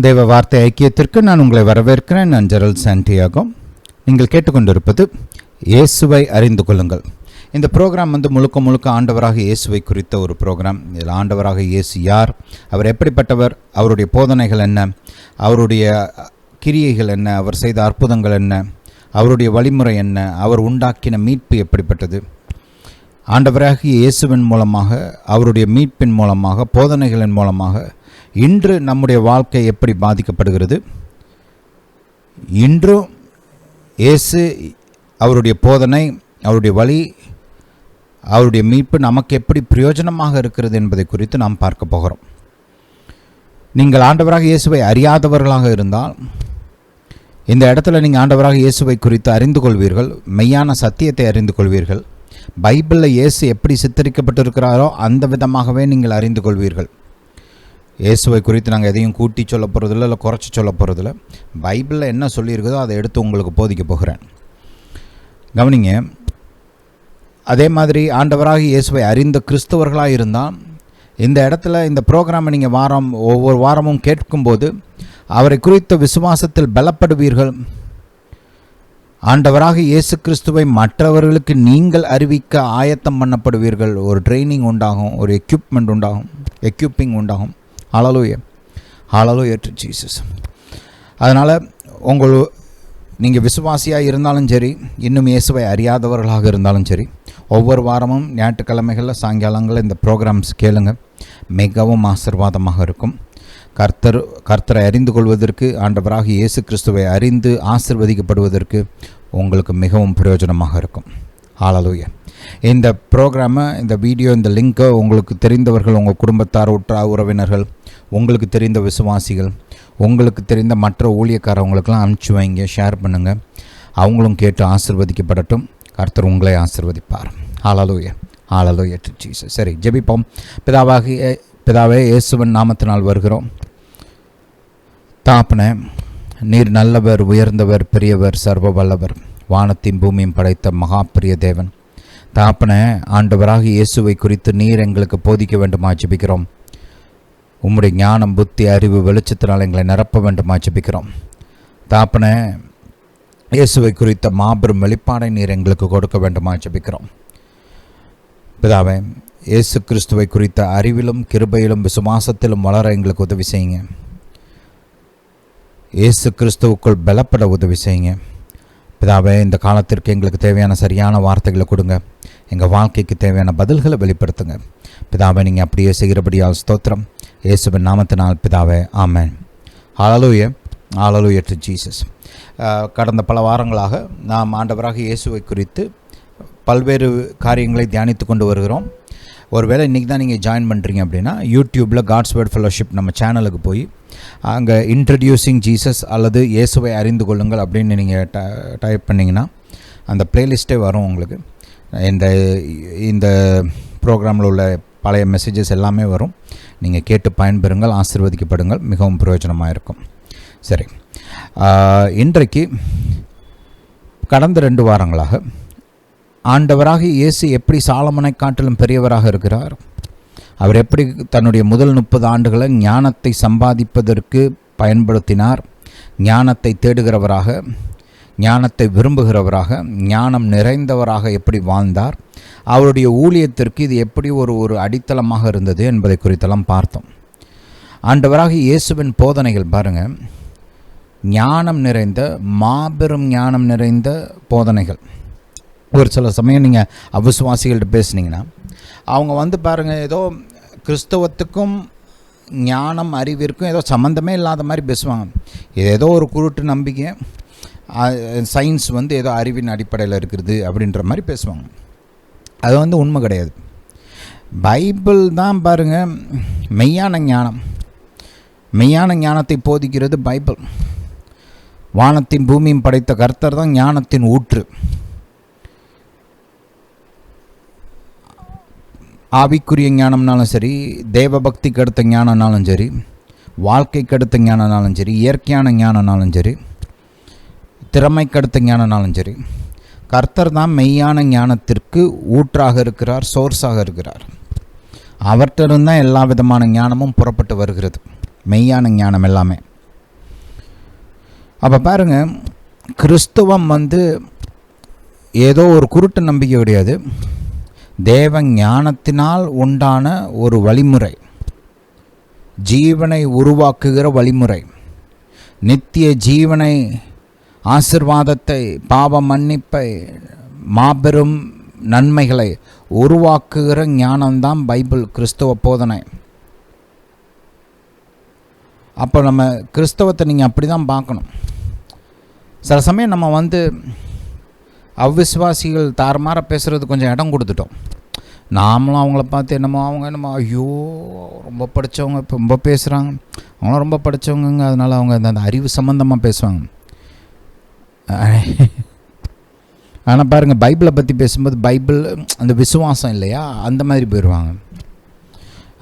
தேவ வார்த்தை ஐக்கியத்திற்கு நான் உங்களை வரவேற்கிறேன். நான் ஜெரல் சாண்டியாகோ. நீங்கள் கேட்டுக்கொண்டிருப்பது இயேசுவை அறிந்து கொள்ளுங்கள். இந்த ப்ரோக்ராம் முழுக்க ஆண்டவராக இயேசுவை குறித்த ஒரு ப்ரோக்ராம். இதில் ஆண்டவராக இயேசு யார், அவர் எப்படிப்பட்டவர், அவருடைய போதனைகள் என்ன, அவருடைய கிரியைகள் என்ன, அவர் செய்த அற்புதங்கள் என்ன, அவருடைய வழிமுறை என்ன, அவர் உண்டாக்கின மீட்பு எப்படிப்பட்டது, ஆண்டவராக இயேசுவின் மூலமாக, அவருடைய மீட்பின் மூலமாக, போதனைகளின் மூலமாக இன்று நம்முடைய வாழ்க்கை எப்படி பாதிக்கப்படுகிறது, இன்றும் இயேசு அவருடைய போதனை, அவருடைய வழி, அவருடைய மீட்பு நமக்கு எப்படி பிரயோஜனமாக இருக்கிறது என்பதை குறித்து நாம் பார்க்க போகிறோம். நீங்கள் ஆண்டவராக இயேசுவை அறியாதவர்களாக இருந்தால் இந்த இடத்துல நீங்கள் ஆண்டவராக இயேசுவை குறித்து அறிந்து கொள்வீர்கள், மெய்யான சத்தியத்தை அறிந்து கொள்வீர்கள். பைபிளில் இயேசு எப்படி சித்தரிக்கப்பட்டிருக்கிறாரோ அந்த விதமாகவே நீங்கள் அறிந்து கொள்வீர்கள். இயேசுவை குறித்து நாங்கள் எதையும் கூட்டி சொல்ல போகிறதில்ல, இல்லை குறைச்சி சொல்ல போகிறதில்ல. பைபிளில் என்ன சொல்லியிருக்குதோ அதை எடுத்து உங்களுக்கு போதிக்க போகிறேன். கவனிங்க. அதே மாதிரி ஆண்டவராக இயேசுவை அறிந்த கிறிஸ்தவர்களாக இருந்தால் இந்த இடத்துல இந்த ப்ரோக்ராமை நீங்கள் ஒவ்வொரு வாரமும் கேட்கும்போது அவரை குறித்த விசுவாசத்தில் பலப்படுவீர்கள். ஆண்டவராக இயேசு கிறிஸ்துவை மற்றவர்களுக்கு நீங்கள் அறிவிக்க ஆயத்தம் பண்ணப்படுவீர்கள். ஒரு ட்ரைனிங் உண்டாகும், ஒரு எக்யூப்பிங் உண்டாகும். ஹல்லேலூயா, ஹல்லேலூயா டு ஜீசஸ். அதனால் நீங்கள் விசுவாசியாக இருந்தாலும் சரி, இன்னும் இயேசுவை அறியாதவர்களாக இருந்தாலும் சரி, ஒவ்வொரு வாரமும் ஞாயிற்றுக்கிழமைகளில் சாயங்காலங்களில் இந்த ப்ரோக்ராம்ஸ் கேளுங்க. மிகவும் ஆசீர்வாதமாக இருக்கும். கர்த்தரை அறிந்து கொள்வதற்கு, ஆண்டவராக இயேசு கிறிஸ்துவை அறிந்து ஆசீர்வதிக்கப்படுவதற்கு உங்களுக்கு மிகவும் பிரயோஜனமாக இருக்கும். ஹல்லேலூயா. இந்த ப்ரோக்ராமை, இந்த வீடியோ, இந்த லிங்கை உங்களுக்கு தெரிந்தவர்கள், உங்கள் குடும்பத்தார், உறவினர்கள், உங்களுக்கு தெரிந்த விசுவாசிகள், உங்களுக்கு தெரிந்த மற்ற ஊழியக்காரவங்களுக்கெல்லாம் அனுப்பிச்சி வைங்க, ஷேர் பண்ணுங்கள். அவங்களும் கேட்டு ஆசீர்வதிக்கப்படட்டும். கர்த்தர் உங்களை ஆசீர்வதிப்பார். ஹல்லேலூயா, ஹல்லேலூயா டு ஜீசஸ். சரி, ஜெபிப்போம். பிதாவே, இயேசுவின் நாமத்தினால் வருகிறோம். தாப்பனே, நீர் நல்லவர், உயர்ந்தவர், பெரியவர், சர்வ வல்லவர், வானத்தையும் பூமியும் படைத்த மகா பெரிய தேவன். தாப்பனே, ஆண்டவராக இயேசுவை குறித்து நீர் எங்களுக்கு போதிக்க வேண்டுமா ஜெபிக்கிறோம். உம்முடைய ஞானம், புத்தி, அறிவு, வெளிச்சத்தினால் எங்களை நிரப்ப வேண்டுமா ஜெபிக்கிறோம். தாப்பனே, இயேசுவை குறித்த மாபெரும் வெளிப்பாடை நீர் எங்களுக்கு கொடுக்க வேண்டுமா ஜெபிக்கிறோம். பிதாவே, இயேசு கிறிஸ்துவை குறித்த அறிவிலும் கிருபையிலும் விசுவாசத்திலும் வளர எங்களுக்கு உதவி செய்யுங்க. இயேசு கிறிஸ்துவுக்குள் பலப்பட உதவி செய்யுங்க. பிதாவே, இந்த காலத்திற்கு எங்களுக்கு தேவையான சரியான வார்த்தைகளை கொடுங்க. எங்கள் வாழ்க்கைக்கு தேவையான பதில்களை வெளிப்படுத்துங்க. பிதாவே, நீங்கள் அப்படியே செய்கிறபடியால் ஸ்தோத்திரம். இயேசுவின் நாமத்தினால் பிதாவே, ஆமென். ஹல்லேலூயா, ஹல்லேலூயா டு ஜீசஸ். கடந்த பல வாரங்களாக நாம் ஆண்டவராக இயேசுவை குறித்து பல்வேறு காரியங்களை தியானித்து கொண்டு வருகிறோம். ஒருவேளை இன்றைக்கி தான் நீங்கள் ஜாயின் பண்ணுறீங்க அப்படின்னா, யூடியூப்பில் காட்ஸ் வேர்ட் ஃபெல்லோஷிப் நம்ம சேனலுக்கு போய் அங்கே இன்ட்ரடியூசிங் ஜீசஸ் அல்லது இயேசுவை அறிந்து கொள்ளுங்கள் அப்படின்னு நீங்கள் டைப் பண்ணிங்கன்னா அந்த ப்ளேலிஸ்ட்டே வரும் உங்களுக்கு. இந்த ப்ரோக்ராமில் உள்ள பழைய மெசேஜஸ் எல்லாமே வரும். நீங்கள் கேட்டு பயன்பெறுங்கள், ஆசீர்வதிக்கப்படுங்கள். மிகவும் பிரயோஜனமாக இருக்கும். சரி, இன்றைக்கு கடந்த 2 வாரங்களாக ஆண்டவராக இயேசு எப்படி சாலமோனை காட்டிலும் பெரியவராக இருக்கிறார், அவர் எப்படி தன்னுடைய முதல் 30 ஆண்டுகளை ஞானத்தை சம்பாதிப்பதற்கு பயன்படுத்தினார், ஞானத்தை தேடுகிறவராக, ஞானத்தை விரும்புகிறவராக, ஞானம் நிறைந்தவராக எப்படி வாழ்ந்தார், அவருடைய ஊழியத்திற்கு இது எப்படி ஒரு அடித்தளமாக இருந்தது என்பதை குறித்தெல்லாம் பார்த்தோம். ஆண்டவராக இயேசுவின் போதனைகள் பாருங்கள், ஞானம் நிறைந்த, மாபெரும் ஞானம் நிறைந்த போதனைகள். ஒரு சில சமயம் நீங்கள் அவிசுவாசிகள்கிட்ட பேசுனீங்கன்னா அவங்க பாருங்கள், ஏதோ கிறிஸ்தவத்துக்கும் ஞானம், அறிவிற்கும் ஏதோ சம்மந்தமே இல்லாத மாதிரி பேசுவாங்க. இது ஏதோ ஒரு குருட்டு நம்பிக்கை, சயின்ஸ் ஏதோ அறிவின் அடிப்படையில் இருக்கிறது அப்படின்ற மாதிரி பேசுவாங்க. அது உண்மை கிடையாது. பைபிள் தான் பாருங்கள் மெய்யான ஞானம். மெய்யான ஞானத்தை போதிக்கிறது பைபிள். வானத்தையும் பூமியும் படைத்த கர்த்தர் தான் ஞானத்தின் ஊற்று. ஆவிக்குரிய ஞானம்னாலும் சரி, தேவ பக்திக்கு அடுத்த ஞானம்னாலும் சரி, வாழ்க்கைக்கு அடுத்த ஞானம்னாலும் சரி, இயற்கையான ஞானம்னாலும் சரி, திறமைக்கு அடுத்த ஞானம்னாலும் சரி, கர்த்தர் தான் மெய்யான ஞானத்திற்கு ஊற்றாக இருக்கிறார், சோர்ஸாக இருக்கிறார். அவர்கிட்ட தான் எல்லா விதமான ஞானமும் புறப்பட்டு வருகிறது. மெய்யான ஞானம் எல்லாமே. அப்போ பாருங்கள், கிறிஸ்துவம் ஏதோ ஒரு குருட்டு நம்பிக்கை கிடையாது. தேவ ஞானத்தினால் உண்டான ஒரு வழிமுறை, ஜீவனை உருவாக்குகிற வழிமுறை, நித்திய ஜீவனை, ஆசீர்வாதத்தை, பாவ மன்னிப்பை, மாபெரும் நன்மைகளை உருவாக்குகிற ஞானம்தான் பைபிள், கிறிஸ்தவ போதனை. அப்போ நம்ம கிறிஸ்தவத்தை நீங்கள் அப்படி தான் பார்க்கணும். சில சமயம் நம்ம அவ்விசுவாசிகள் தாறுமாற பேசுகிறது கொஞ்சம் இடம் கொடுத்துட்டோம். நாமளும் அவங்கள பார்த்து அவங்க என்னமோ ஐயோ ரொம்ப படித்தவங்க இப்போ ரொம்ப பேசுகிறாங்க, அவங்களும் ரொம்ப படித்தவங்க, அதனால் அவங்க அந்த அறிவு சம்மந்தமாக பேசுவாங்க. ஆனால் பாருங்கள், பைபிளை பற்றி பேசும்போது பைபிள் அந்த விசுவாசம் இல்லையா, அந்த மாதிரி போயிடுவாங்க.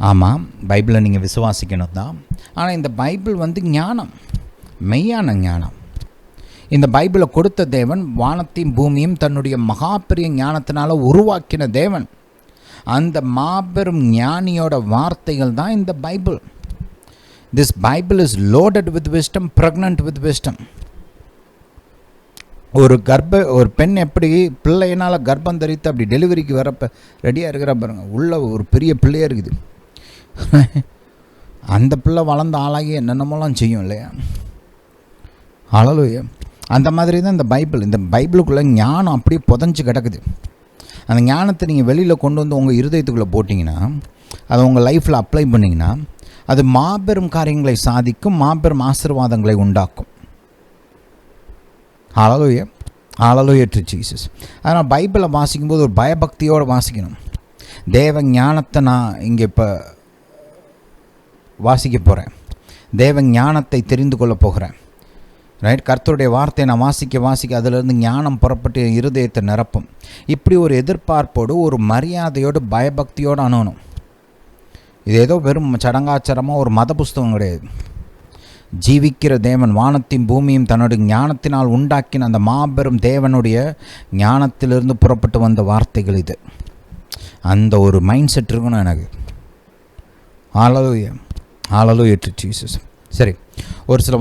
ஆமாம், பைபிளை நீங்கள் விசுவாசிக்கணும் தான். ஆனால் இந்த பைபிள் ஞானம், மெய்யான ஞானம். இந்த பைபிளை கொடுத்த தேவன் வானத்தையும் பூமியும் தன்னுடைய மகா பெரிய ஞானத்தினால உருவாக்கின தேவன். அந்த மாபெரும் ஞானியோட வார்த்தைகள் தான் இந்த Bible. This Bible is loaded with wisdom, pregnant with wisdom. ஒரு பெண் எப்படி பிள்ளையினால் கர்ப்பம் தரித்து அப்படி டெலிவரிக்கு வரப்போ ரெடியாக இருக்கிற பாருங்க, உள்ள ஒரு பெரிய பிள்ளையாக இருக்குது. அந்த பிள்ளை வளர்ந்த ஆளாகி என்னென்னமோலாம் செய்யும் இல்லையா? ஹல்லேலூயா. அந்த மாதிரி தான் இந்த பைபிள். இந்த பைபிளுக்குள்ளே ஞானம் அப்படியே புதஞ்சு கிடக்குது. அந்த ஞானத்தை நீங்கள் வெளியில் கொண்டு உங்கள் இருதயத்துக்குள்ளே போட்டிங்கன்னா, அதை உங்கள் லைஃப்பில் அப்ளை பண்ணிங்கன்னா, அது மாபெரும் காரியங்களை சாதிக்கும், மாபெரும் ஆசீர்வாதங்களை உண்டாக்கும். ஹல்லேலூயா, ஹல்லேலூயா டு ஜீசஸ். அதனால் பைபிளை வாசிக்கும்போது ஒரு பயபக்தியோடு வாசிக்கணும். தேவ ஞானத்தை நான் இங்கே இப்போ வாசிக்க போகிறேன், தேவ ஞானத்தை தெரிந்து கொள்ள போகிறேன். ரைட், கர்த்தருடைய வார்த்தையை நான் வாசிக்க அதிலிருந்து ஞானம் புறப்பட்டு இருதயத்தை நிரப்பும். இப்படி ஒரு எதிர்பார்ப்போடு, ஒரு மரியாதையோடு, பயபக்தியோடு அணுகணும். இது ஏதோ வெறும் சடங்காச்சாரமாக ஒரு மத புஸ்தகம் கிடையாது. ஜீவிக்கிற தேவன், வானத்தையும் பூமியும் தன்னுடைய ஞானத்தினால் உண்டாக்கின அந்த மாபெரும் தேவனுடைய ஞானத்திலிருந்து புறப்பட்டு வந்த வார்த்தைகள் இது. அந்த ஒரு மைண்ட் செட் இருக்கணும் எனக்கு. ஹல்லேலூயா, ஹல்லேலூயா டு ஜீசஸ். சரி, ஒரு சில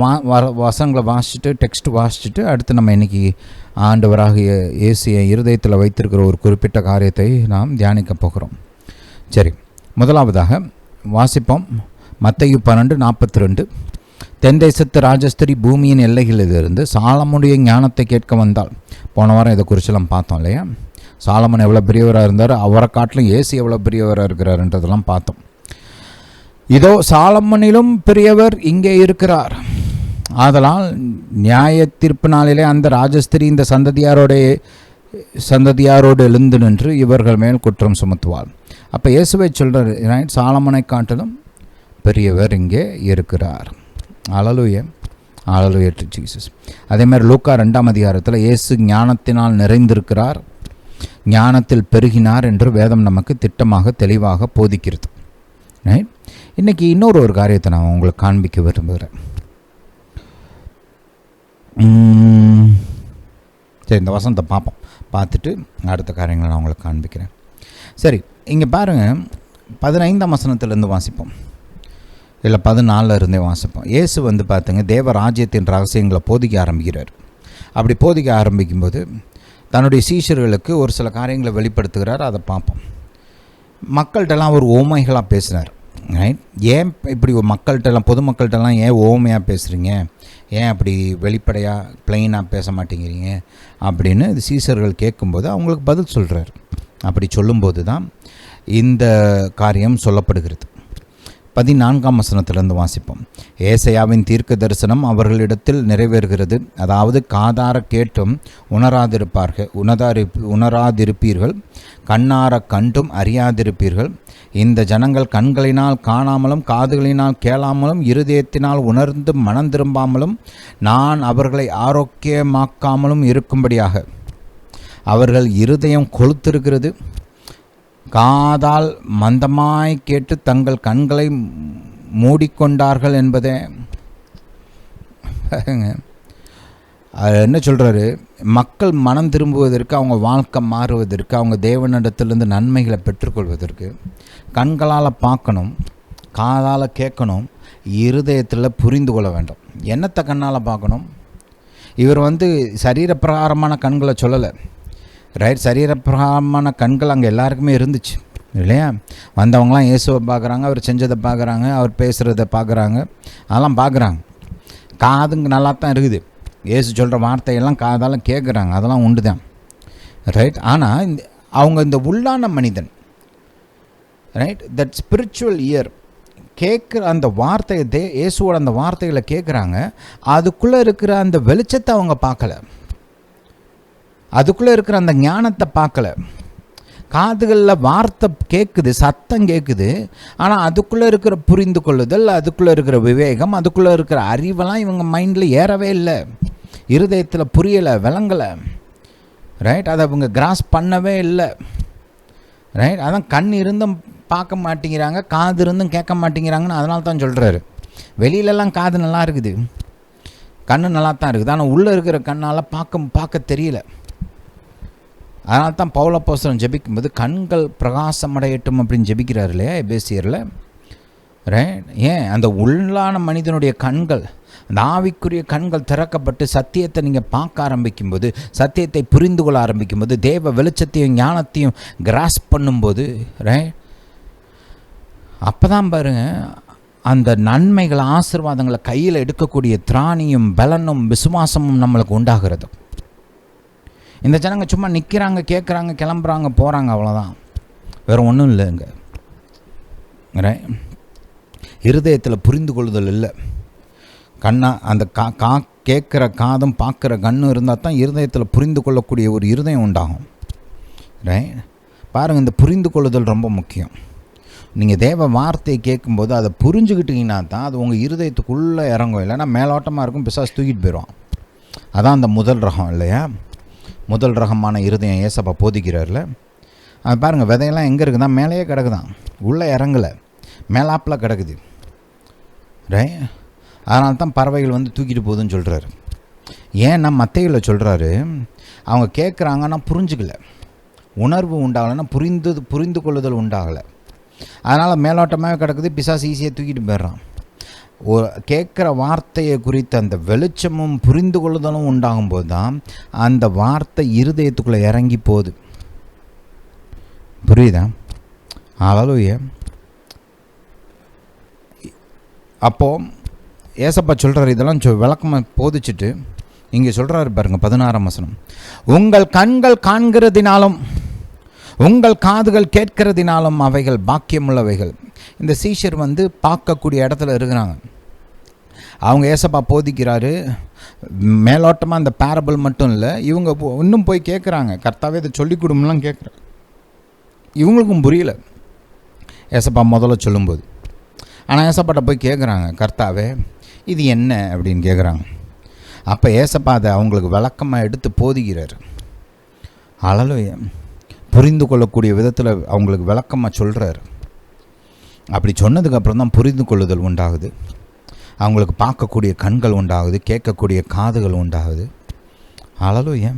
வசனங்களை வாசிச்சுட்டு, டெக்ஸ்ட் வாசிச்சுட்டு, அடுத்து நம்ம இன்றைக்கி ஆண்டவராக இயேசுவை இருதயத்தில் வைத்திருக்கிற ஒரு குறிப்பிட்ட காரியத்தை நாம் தியானிக்க போகிறோம். சரி, முதலாவதாக வாசிப்போம். மத்தேயு 12:42. தென் தேசத்து ராஜஸ்திரி பூமியின் எல்லைகளிலிருந்து சாலமோனுடைய ஞானத்தை கேட்க வந்தாள். போன வாரம் இதை குறிச்செல்லாம் பார்த்தோம் இல்லையா? சாலமன் எவ்வளோ பெரியவராக இருந்தார், அவரை காட்டிலும் இயேசு எவ்வளோ பெரியவராக இருக்கிறாருன்றதெல்லாம் பார்த்தோம். இதோ சாலமனிலும் பெரியவர் இங்கே இருக்கிறார். ஆதலால் நியாய தீர்ப்பு நாளிலே அந்த ராஜஸ்திரி இந்த சந்ததியாரோடு எழுந்து நின்று இவர்கள் மேல் குற்றம் சுமத்துவாள். அப்போ இயேசுவை சொல்கிறார், சாலமனை காட்டிலும் பெரியவர் இங்கே இருக்கிறார். ஹல்லேலூயா, ஹல்லேலூயா டு ஜீசஸ். அதே மாதிரி லூக்கா 2ஆம் அதிகாரத்தில் இயேசு ஞானத்தினால் நிறைந்திருக்கிறார், ஞானத்தில் பெருகினார் என்று வேதம் நமக்கு திட்டமாக தெளிவாக போதிக்கிறது. ரைட், இன்றைக்கி இன்னொரு காரியத்தை நான் உங்களுக்கு காண்பிக்க விரும்புகிறேன். சரி, இந்த வசனத்தை பார்ப்போம், பார்த்துட்டு அடுத்த காரியங்களை நான் உங்களுக்கு காண்பிக்கிறேன். சரி, இங்கே பாருங்கள், 15ஆம் வசனத்திலேருந்து வாசிப்போம், இல்லை 14 இருந்தே வாசிப்போம். இயேசு பார்த்துங்க, தேவ ராஜ்யத்தின் ரகசியங்களை போதிக்க ஆரம்பிக்கிறார். அப்படி போதிக்க ஆரம்பிக்கும்போது தன்னுடைய சீஷர்களுக்கு ஒரு சில காரியங்களை வெளிப்படுத்துகிறார். அதை பார்ப்போம். மக்கள்கிட்டலாம் ஒரு ஓமைகளாக பேசினார். ரைட், ஏன் இப்படி மக்கள்கிட்டலாம், பொதுமக்கள்கிட்டலாம் ஏன் ஓமையாக பேசுகிறீங்க, ஏன் அப்படி வெளிப்படையாக ப்ளைனாக பேச மாட்டேங்கிறீங்க அப்படின்னு சீஷர்கள் கேட்கும்போது அவங்களுக்கு பதில் சொல்கிறார். அப்படி சொல்லும்போது தான் இந்த காரியம் சொல்லப்படுகிறது. 14ஆம் வசனத்திலிருந்து வாசிப்போம். ஏசாயாவின் தீர்க்க தரிசனம் அவர்களிடத்தில் நிறைவேறுகிறது. அதாவது, காதார கேட்டும் உணராதிருப்பீர்கள், கண்ணார கண்டும் அறியாதிருப்பீர்கள். இந்த ஜனங்கள் கண்களினால் காணாமலும் காதுகளினால் கேளாமலும் இருதயத்தினால் உணர்ந்து மனம் திரும்பாமலும் நான் அவர்களை ஆரோக்கியமாக்காமலும் இருக்கும்படியாக அவர்கள் இருதயம் கொழுத்திருக்கிறது, காதால் மந்தமாய் கேட்டு தங்கள் கண்களை மூடிக்கொண்டார்கள் என்பதே. என்ன சொல்கிறாரு? மக்கள் மனம் திரும்புவதற்கு, அவங்க வாழ்க்கை மாறுவதற்கு, அவங்க தேவனிடத்திலிருந்து நன்மைகளை பெற்றுக்கொள்வதற்கு கண்களால் பார்க்கணும், காதால் கேட்கணும், இருதயத்தில் புரிந்து கொள்ள வேண்டும். என்னத்தை கண்ணால் பார்க்கணும்? இவர் சரீரப்பிரகாரமான கண்களை சொல்லலை, ரைட்? சரீரப்பிரகாரமான கண்கள் அங்கே எல்லாருக்குமே இருந்துச்சு இல்லையா? வந்தவங்களாம் இயேசுவை பார்க்குறாங்க, அவர் செஞ்சதை பார்க்குறாங்க, அவர் பேசுகிறத பார்க்குறாங்க, அதெல்லாம் பார்க்குறாங்க. காதுங்க நல்லா தான் இருக்குது, இயேசு சொல்கிற வார்த்தையெல்லாம் காதால் கேட்குறாங்க, அதெல்லாம் உண்டு தான், ரைட்? ஆனால் அவங்க இந்த உள்ளான மனிதன், ரைட், தட் ஸ்பிரிச்சுவல் இயர் கேட்குற அந்த வார்த்தையை, இயேசுவோட அந்த வார்த்தைகளை கேட்குறாங்க. அதுக்குள்ளே இருக்கிற அந்த வெளிச்சத்தை அவங்க பார்க்கல, அதுக்குள்ளே இருக்கிற அந்த ஞானத்தை பார்க்கல. காதுகளில் வார்த்தை கேட்குது, சத்தம் கேட்குது, ஆனால் அதுக்குள்ளே இருக்கிற புரிந்து கொள்ளுதல், அதுக்குள்ளே இருக்கிற விவேகம், அதுக்குள்ளே இருக்கிற அறிவெல்லாம் இவங்க மைண்டில் ஏறவே இல்லை, இருதயத்தில் புரியலை, விளங்கலை, ரைட்? அதை அவங்க கிராஸ் பண்ணவே இல்லை, ரைட்? அதான் கண் இருந்தும் பார்க்க மாட்டேங்கிறாங்க, காது இருந்தும் கேட்க மாட்டேங்கிறாங்கன்னு அதனால தான் சொல்கிறாரு. வெளியிலலாம் காது நல்லா இருக்குது, கண் நல்லா தான் இருக்குது, ஆனால் உள்ளே இருக்கிற கண்ணால் பார்க்க தெரியல. அதனால தான் பவுல் அப்போஸ்தலன் ஜெபிக்கும்போது கண்கள் பிரகாசமடையட்டும் அப்படின்னு ஜெபிக்கிறார் இல்லையா எபேசியரில், ரைட்? ஏன்? அந்த உள்ளான மனிதனுடைய கண்கள், அந்த ஆவிக்குரிய கண்கள் திறக்கப்பட்டு சத்தியத்தை நீங்கள் பார்க்க ஆரம்பிக்கும்போது, சத்தியத்தை புரிந்து கொள்ள ஆரம்பிக்கும்போது, தேவ வெளிச்சத்தையும் ஞானத்தையும் கிராஸ் பண்ணும்போது, ரைட், அப்போ தான் பாருங்கள் அந்த நன்மைகள் ஆசீர்வாதங்களை கையில் எடுக்கக்கூடிய திராணியும் பலனும் விசுவாசமும் நம்மளுக்கு உண்டாகிறது. இந்த ஜனங்க சும்மா நிற்கிறாங்க, கேட்குறாங்க, கிளம்புறாங்க, போகிறாங்க, அவ்வளோதான், வேறு ஒன்றும் இல்லைங்க, ரைட்? இருதயத்தில் புரிந்து கொள்ளுதல் இல்லை. அந்த கேட்குற காதும் பார்க்குற கண்ணும் இருந்தால் தான் இருதயத்தில் புரிந்து கொள்ளக்கூடிய ஒரு இருதயம் உண்டாகும், ரைட்? பாருங்கள், இந்த புரிந்து கொள்ளுதல் ரொம்ப முக்கியம். நீங்கள் தேவ வார்த்தையை கேட்கும்போது அதை புரிஞ்சுக்கிட்டீங்கன்னா தான் அது உங்கள் இருதயத்துக்குள்ளே இறங்கும், இல்லைன்னா மேலோட்டமாக இருக்கும், பிசாசு தூக்கிட்டு போயிடுவான். அதான் அந்த முதல் ரகம் இல்லையா? முதல் ரகமான இருதயம் ஏசப்பா போதிக்கிறார்ல. அது பாருங்கள், விதையெல்லாம் எங்கே இருக்குதான்? மேலேயே கிடக்குதான், உள்ளே இறங்கலை, மேலாப்பில் கிடக்குது, ரைட்? அதனால தான் பறவைகள் தூக்கிட்டு போகுதுன்னு சொல்கிறாரு. ஏன்னா மத்தேயுல சொல்கிறாரு, அவங்க கேட்குறாங்கன்னா புரிஞ்சுக்கல, உணர்வு உண்டாகலைன்னா புரிந்து கொள்ளுதல் உண்டாகலை, அதனால் மேலோட்டமாக கிடக்குது, பிசாசு ஈஸியாக தூக்கிட்டு போயிடுறான். கேட்குற வார்த்தையை குறித்த அந்த வெளிச்சமும் புரிந்து கொள்ளுதலும் உண்டாகும்போது தான் அந்த வார்த்தை இருதயத்துக்குள்ளே இறங்கி போகுது. புரியுதா? ஹல்லேலூயா. அப்போது ஏசப்பா சொல்கிறார், இதெல்லாம் விளக்கமாக போதிச்சுட்டு இங்கே சொல்கிறாரு பாருங்கள் 16ஆம் வசனம், உங்கள் கண்கள் காண்கிறதினாலும் உங்கள் காதுகள் கேட்கிறதினாலும் அவைகள் பாக்கியமுள்ளவைகள். இந்த சீஷர் பார்க்கக்கூடிய இடத்துல இருக்கிறாங்க. அவங்க ஏசப்பா போதிக்கிறாரு, மேலோட்டமாக அந்த பேரபிள் மட்டும் இல்லை, இவங்க இன்னும் போய் கேட்குறாங்க, கர்த்தாவே இதை சொல்லிக் கொடுமெல்லாம் கேட்குறாங்க. இவங்களுக்கும் புரியல ஏசப்பா முதல்ல சொல்லும்போது. ஆனால் ஏசப்பாட்ட போய் கேட்குறாங்க, கர்த்தாவே இது என்ன அப்படின்னு கேட்குறாங்க. அப்போ ஏசப்பா அதை அவங்களுக்கு விளக்கமாக எடுத்து போதிக்கிறார். ஹல்லேலூயா. புரிந்து கொள்ளக்கூடிய விதத்தில் அவங்களுக்கு விளக்கமாக சொல்கிறார். அப்படி சொன்னதுக்கப்புறம் தான் புரிந்து கொள்ளுதல் உண்டாகுது, அவங்களுக்கு பார்க்கக்கூடிய கண்கள் உண்டாகுது, கேட்கக்கூடிய காதுகள் உண்டாகுது. ஹல்லேலூயா.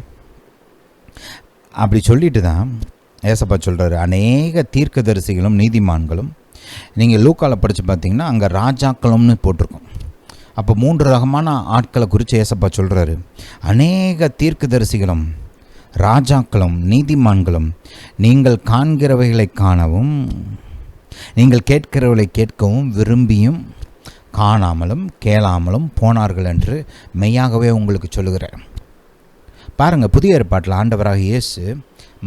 அப்படி சொல்லிட்டு தான் ஏசப்பா சொல்கிறாரு, அநேக தீர்க்கதரிசிகளும் நீதிமான்களும், நீங்கள் லூக்காவில் படித்து பார்த்தீங்கன்னா அங்கே ராஜாக்களும்னு போட்டிருக்கோம். அப்போ 3 ரகமான ஆட்களை குறித்து ஏசப்பா சொல்கிறாரு, அநேக தீர்க்கதரிசிகளும் ராஜாக்களும் நீதிமான்களும் நீங்கள் காண்கிறவைகளை காணவும் நீங்கள் கேட்கிறவர்களை கேட்கவும் விரும்பியும் காணாமலும் கேளாமலும் போனார்கள் என்று மெய்யாகவே உங்களுக்கு சொல்லுகிறேன். பாருங்கள், புதிய ஏற்பாட்டில் ஆண்டவராக இயேசு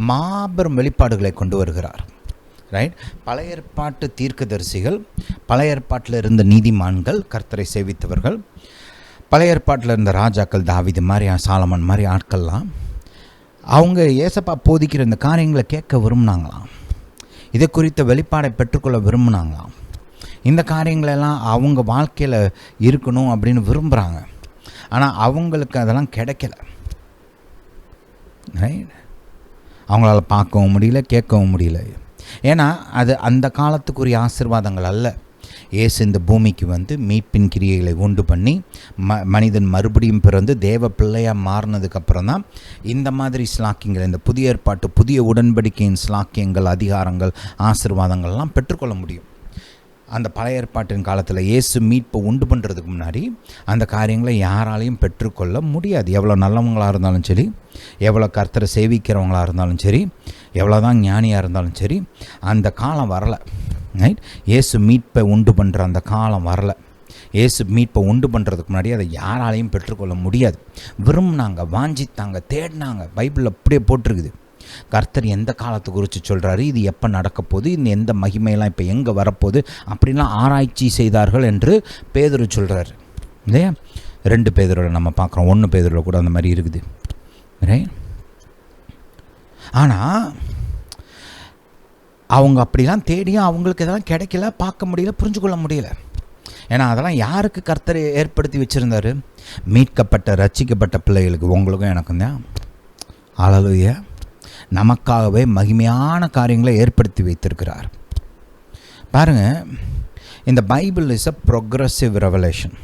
மாபெரும் வெளிப்பாடுகளை கொண்டு வருகிறார், ரைட்? பழைய ஏற்பாட்டு தீர்க்கதரிசிகள், பழைய ஏற்பாட்டில் இருந்த நீதிமான்கள், கர்த்தரை சேவித்தவர்கள், பழைய ஏற்பாட்டில் இருந்த ராஜாக்கள், தாவீது மாதிரி, சாலமன் மாதிரி ஆட்கள்லாம் அவங்க ஏசப்பா போதிக்கிற இந்த காரியங்களை கேட்க விரும்பினாங்களாம், இதை குறித்த வெளிப்பாடை பெற்றுக்கொள்ள விரும்பினாங்களாம். இந்த காரியங்களெல்லாம் அவங்க வாழ்க்கையில் இருக்கணும் அப்படின்னு விரும்புகிறாங்க. ஆனால் அவங்களுக்கு அதெல்லாம் கிடைக்கல, ரைட்? அவங்களால பார்க்கவும் முடியல, கேட்கவும் முடியல. ஏன்னா அது அந்த காலத்துக்குரிய ஆசீர்வாதங்கள் அல்ல. இயேசு இந்த பூமிக்கு மீட்பின் கிரியைகளை உண்டு பண்ணி மனிதன் மறுபடியும் பிறந்து தேவ பிள்ளையாக மாறினதுக்கப்புறம் தான் இந்த மாதிரி ஸ்லாக்கியங்கள், இந்த புதிய ஏற்பாட்டு புதிய உடன்படிக்கையின் ஸ்லாக்கியங்கள், அதிகாரங்கள், ஆசீர்வாதங்கள்லாம் பெற்றுக்கொள்ள முடியும். அந்த பழைய ஏற்பாட்டின் காலத்தில் இயேசு மீட்பை உண்டு பண்ணுறதுக்கு முன்னாடி அந்த காரியங்களை யாராலையும் பெற்றுக்கொள்ள முடியாது. எவ்வளோ நல்லவங்களாக இருந்தாலும் சரி, எவ்வளோ கர்த்தரை சேவிக்கிறவங்களாக இருந்தாலும் சரி, எவ்வளோ தான் ஞானியாக இருந்தாலும் சரி, அந்த காலம் வரலை. ரைட்? இயேசு மீட்பை உண்டு பண்ணுற அந்த காலம் வரலை. இயேசு மீட்பை உண்டு பண்ணுறதுக்கு முன்னாடி அதை யாராலையும் பெற்றுக்கொள்ள முடியாது. விரும்பினாங்க, வாஞ்சித்தாங்க, தேடினாங்க. பைபிளில் அப்படியே போட்டிருக்குது. கர்த்தர் எந்த காலத்தை குறித்து சொல்கிறாரு, இது எப்போ நடக்க போகுது, இந்த எந்த மகிமையெல்லாம் இப்போ எங்கே வரப்போகுது அப்படின்லாம் ஆராய்ச்சி செய்தார்கள் என்று பேதுரு சொல்கிறார் இல்லையா? 2 பேதுருவில் நம்ம பார்க்குறோம், 1 பேதுருவில் கூட அந்த மாதிரி இருக்குது. ரைட்? ஆனால் அவங்க அப்படிலாம் தேடியும் அவங்களுக்கு இதெல்லாம் கிடைக்கல, பார்க்க முடியல, புரிஞ்சு கொள்ள முடியல. ஏன்னா அதெல்லாம் யாருக்கு கர்த்தர் ஏற்படுத்தி வச்சுருந்தார்? மீட்கப்பட்ட ரட்சிக்கப்பட்ட பிள்ளைகளுக்கு, உங்களுக்கும் எனக்கும் தான். ஹல்லேலூயா. நமக்காகவே மகிமையான காரியங்களை ஏற்படுத்தி வைத்திருக்கிறார். பாருங்கள், இந்த Bible is a progressive revelation.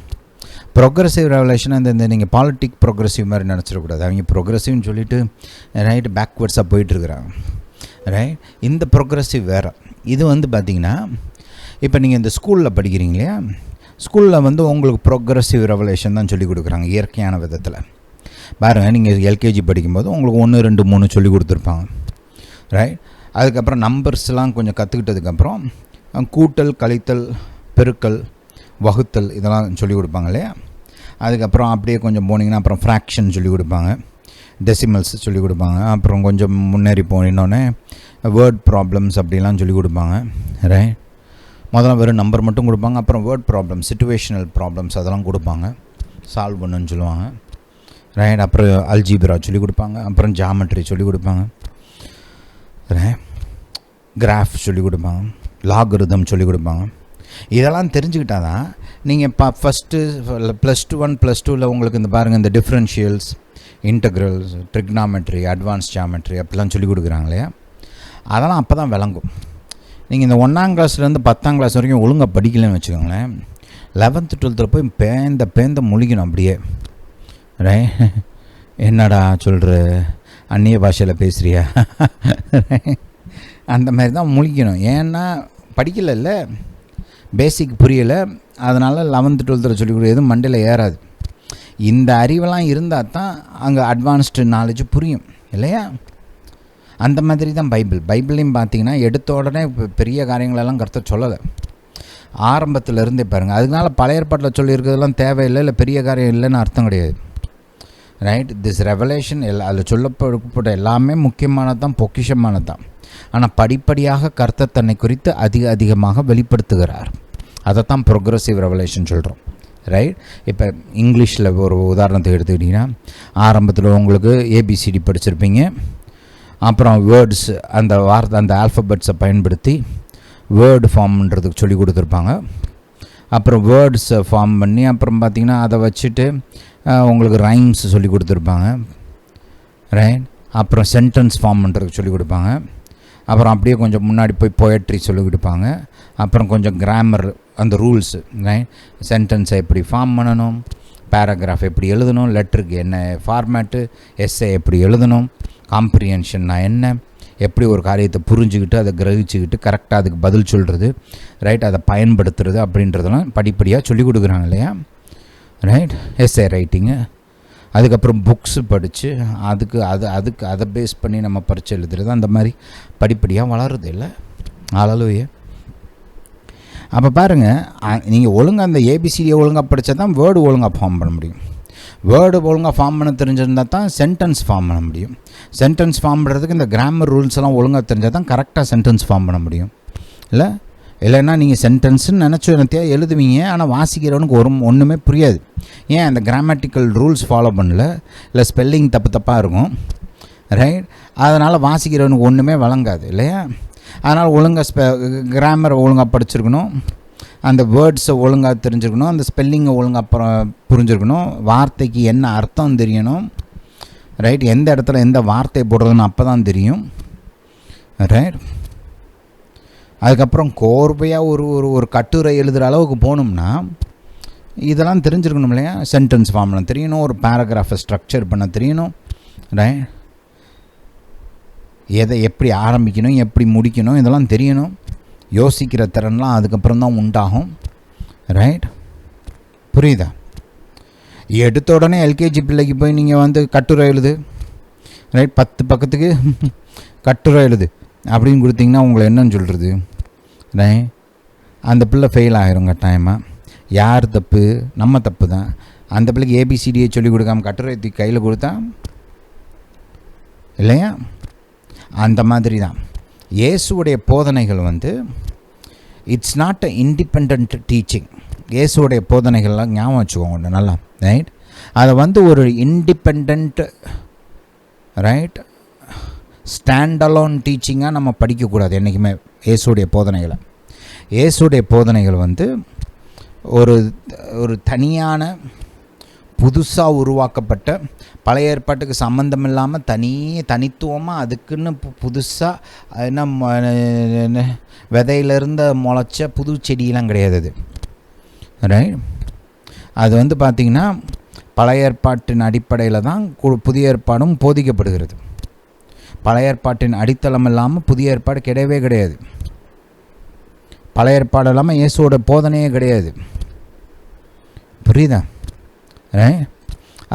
Progressive revelation இந்த நீங்கள் பாலிட்டிக் ப்ரொக்ரெசிவ் மாதிரி நினச்சிடக்கூடாது. அவங்க ப்ரொக்ரெசிவ்னு சொல்லிட்டு ரைட் பேக்வேர்ட்ஸாக போயிட்டுருக்குறாங்க. ரைட்? இந்த ப்ரொக்ரெசிவ் வேறு. இது பார்த்திங்கன்னா, இப்போ நீங்கள் இந்த ஸ்கூலில் படிக்கிறீங்க இல்லையா, ஸ்கூலில் உங்களுக்கு ப்ரொக்ரெசிவ் ரெவலேஷன் தான் சொல்லிக் கொடுக்குறாங்க இயற்கையான விதத்தில். பாருங்கள், நீங்கள் எல்கேஜி படிக்கும்போது உங்களுக்கு 1, 2, 3 சொல்லி கொடுத்துருப்பாங்க. ரைட்? அதுக்கப்புறம் நம்பர்ஸ்லாம் கொஞ்சம் கற்றுக்கிட்டதுக்கப்புறம் கூட்டல், கழித்தல், பெருக்கல், வகுத்தல் இதெல்லாம் சொல்லிக் கொடுப்பாங்க இல்லையா? அதுக்கப்புறம் அப்படியே கொஞ்சம் போனீங்கன்னா அப்புறம் ஃப்ராக்ஷன் சொல்லிக் கொடுப்பாங்க, டெசிமல்ஸ் சொல்லிக் கொடுப்பாங்க. அப்புறம் கொஞ்சம் முன்னேறி போனோடனே வேர்ட் ப்ராப்ளம்ஸ் அப்படிலாம் சொல்லிக் கொடுப்பாங்க. ரைட்? முதல்ல வெறும் நம்பர் மட்டும் கொடுப்பாங்க, அப்புறம் வேர்ட் ப்ராப்ளம், சிச்சுவேஷனல் ப்ராப்ளம்ஸ் அதெல்லாம் கொடுப்பாங்க, சால்வ் பண்ணுன்னு சொல்லுவாங்க. ரைட்? அப்புறம் அல்ஜீப்ரா சொல்லிக் கொடுப்பாங்க, அப்புறம் ஜாமெட்ரி சொல்லிக் கொடுப்பாங்க, கிராஃப் சொல்லிக் கொடுப்பாங்க, லாகரிதம் சொல்லிக் கொடுப்பாங்க. இதெல்லாம் தெரிஞ்சுக்கிட்டால் தான் நீங்கள் ஃபஸ்ட்டு +1 +2 உங்களுக்கு இந்த பாருங்கள், இந்த differentials, integrals, trigonometry, advance geometry அப்படிலாம் சொல்லிக் கொடுக்குறாங்க இல்லையா? அதெல்லாம் அப்போ தான் விளங்கும். நீங்கள் இந்த 1ஆம் கிளாஸ்லேருந்து 10ஆம் கிளாஸ் வரைக்கும் ஒழுங்காக படிக்கலன்னு வச்சுக்கோங்களேன், 11th 12th போய் பேந்த முழிக்கணும் அப்படியே. ரைட்? என்னடா சொல்கிற, அந்நிய பாஷையில் பேசுகிறியா, அந்த மாதிரி தான் முழிக்கணும். ஏன்னா படிக்கலைல்ல, பேசிக் புரியலை. அதனால் 11th 12th சொல்லிக் கொடுக்குறது மண்டையில் ஏறாது. இந்த அறிவெல்லாம் இருந்தால் தான் அங்கே அட்வான்ஸ்டு நாலேஜ் புரியும் இல்லையா? அந்த மாதிரி தான் பைபிளையும் பார்த்தீங்கன்னா எடுத்த உடனே பெரிய காரியங்களெல்லாம் கர்த்தர் சொல்லலை, ஆரம்பத்தில் இருந்தே பாருங்கள். அதனால பழைய ஏற்பாட்டில் சொல்லியிருக்கிறதெல்லாம் தேவையில்லை, இல்லை பெரிய காரியம் இல்லைன்னு அர்த்தம் கிடையாது. ரைட்? திஸ் ரெவலேஷன் அதில் சொல்லப்பட்ட எல்லாமே முக்கியமானது தான், பொக்கிஷமானது தான். ஆனால் படிப்படியாக கர்த்தர் தன்னை குறித்து அதிகமாக வெளிப்படுத்துகிறார். அதை தான் ப்ரொக்ரெசிவ் ரெவலேஷன் சொல்கிறோம். ரைட்? இப்போ இங்கிலீஷில் ஒரு உதாரணத்தை எடுத்துக்கிட்டிங்கன்னா, ஆரம்பத்தில் உங்களுக்கு ஏபிசிடி படிச்சிருப்பீங்க, அப்புறம் வேர்ட்ஸ் அந்த ஆல்ஃபபெட்ஸை பயன்படுத்தி வேர்டு ஃபார்ம்ன்றதுக்கு சொல்லி கொடுத்துருப்பாங்க. அப்புறம் வேர்ட்ஸை ஃபார்ம் பண்ணி அப்புறம் பார்த்திங்கன்னா அதை வச்சுட்டு உங்களுக்கு ரைம்ஸ் சொல்லி கொடுத்துருப்பாங்க. ரைட்? அப்புறம் சென்டென்ஸ் ஃபார்ம் பண்ணுறதுக்கு சொல்லி கொடுப்பாங்க. அப்புறம் அப்படியே கொஞ்சம் முன்னாடி போய் போயட்ரி சொல்லி கொடுப்பாங்க. அப்புறம் கொஞ்சம் கிராமர், அந்த ரூல்ஸு, ரைட்? சென்டென்ஸை எப்படி ஃபார்ம் பண்ணணும், பேராகிராஃப் எப்படி எழுதணும், லெட்டருக்கு என்ன ஃபார்மேட்டு, எஸ்ஸே எப்படி எழுதணும், காம்ப்ரிஹென்ஷன்னா என்ன, எப்படி ஒரு காரியத்தை புரிஞ்சுக்கிட்டு அதை கிரகிச்சுக்கிட்டு கரெக்டாக அதுக்கு பதில் சொல்கிறது, ரைட், அதை பயன்படுத்துறது அப்படின்றதெல்லாம் படிப்படியாக சொல்லிக் கொடுக்குறாங்க இல்லையா? ரைட்? எஸ்ஏ ரைட்டிங்கு, அதுக்கப்புறம் புக்ஸு படித்து அதை பேஸ் பண்ணி நம்ம பரீட்சை எழுதுறது, அந்த மாதிரி படிப்படியாக வளருது இல்லை? ஹல்லேலூயா. அப்போ பாருங்கள், நீங்கள் ஒழுங்காக அந்த ஏபிசிடியை ஒழுங்காக படித்தா தான் வேர்டு ஒழுங்காக ஃபார்ம் பண்ண முடியும். வேர்டு ஒழுங்காக ஃபார்ம் பண்ண தெரிஞ்சிருந்தால் தான் சென்டென்ஸ் ஃபார்ம் பண்ண முடியும். சென்டென்ஸ் ஃபார்ம் பண்ணுறதுக்கு இந்த கிராமர் ரூல்ஸ் எல்லாம் ஒழுங்காக தெரிஞ்சால் தான் கரெக்டாக சென்டென்ஸ் ஃபார்ம் பண்ண முடியும் இல்லைன்னா நீங்கள் சென்டென்ஸுன்னு நினச்சி என்னத்தையா எழுதுவீங்க, ஆனால் வாசிக்கிறவனுக்கு ஒன்றுமே புரியாது. ஏன்? அந்த கிராமட்டிக்கல் ரூல்ஸ் ஃபாலோ பண்ணல, இல்லை ஸ்பெல்லிங் தப்பாக இருக்கும். ரைட்? அதனால் வாசிக்கிறவனுக்கு ஒன்றுமே வழங்காது இல்லையா? அதனால் ஒழுங்காக கிராமரை ஒழுங்காக படிச்சிருக்கணும், அந்த வேர்ட்ஸை ஒழுங்காக தெரிஞ்சுருக்கணும், அந்த ஸ்பெல்லிங்கை ஒழுங்காக புரிஞ்சுருக்கணும், வார்த்தைக்கு என்ன அர்த்தம் தெரியணும். ரைட்? எந்த இடத்துல எந்த வார்த்தை போடுறதுன்னு அப்போ தான் தெரியும். ரைட்? அதுக்கப்புறம் கோர்வையாக ஒரு கட்டுரை எழுதுகிற அளவுக்கு போகணும்னா இதெல்லாம் தெரிஞ்சிருக்கணும் இல்லையா? சென்டென்ஸ் ஃபார்ம் பண்ண தெரியணும், ஒரு பேராகிராஃபை ஸ்ட்ரக்சர் பண்ண தெரியணும். ரைட்? எதை எப்படி ஆரம்பிக்கணும், எப்படி முடிக்கணும், இதெல்லாம் தெரியணும். யோசிக்கிற திறன்லாம் அதுக்கப்புறம் தான் உண்டாகும். ரைட், புரியுதா? எடுத்த உடனே எல்கேஜி பிள்ளைக்கு போய் நீங்கள் வந்து கட்டுரை எழுது, ரைட், 10 பக்கத்துக்கு கட்டுரை எழுது அப்படின்னு கொடுத்தீங்கன்னா உங்களை என்னன்னு சொல்கிறது? ரைட், அந்த பிள்ளை ஃபெயில் ஆகிரும் கட்டாயமாக. யார் தப்பு? நம்ம தப்பு தான். அந்த பிள்ளைக்கு ஏபிசிடியை சொல்லிக் கொடுக்காம கட்டுரை கையில் கொடுத்தா இல்லையா? அந்த மாதிரி தான் இயேசுடைய போதனைகள் வந்து it's not a independent teaching. இயேசுடைய போதனைகள்லாம் ஞாபகம் வச்சுக்கோங்க நல்லா, ரைட். அதை வந்து ஒரு இண்டிபெண்ட், ரைட், ஸ்டாண்டலோன் டீச்சிங்காக நம்ம படிக்கக்கூடாது என்றைக்குமே இயேசுடைய போதனைகளை. இயேசுடைய போதனைகள் வந்து ஒரு தனியான புதுசாக உருவாக்கப்பட்ட பழைய ஏற்பாட்டுக்கு சம்மந்தம் இல்லாமல் தனித்துவமாக அதுக்குன்னு புதுசாக என்ன விதையிலிருந்து முளைச்ச புது செடியெலாம் கிடையாது அது, ரைட். அது வந்து பார்த்திங்கன்னா பழைய ஏற்பாட்டின் அடிப்படையில் தான் புதிய ஏற்பாடும் போதிக்கப்படுகிறது. பழைய ஏற்பாட்டின் அடித்தளம் இல்லாமல் புதிய ஏற்பாடு கிடையவே கிடையாது. பழைய ஏற்பாடு இல்லாமல் இயேசுவோட போதனையே கிடையாது. புரியுதா?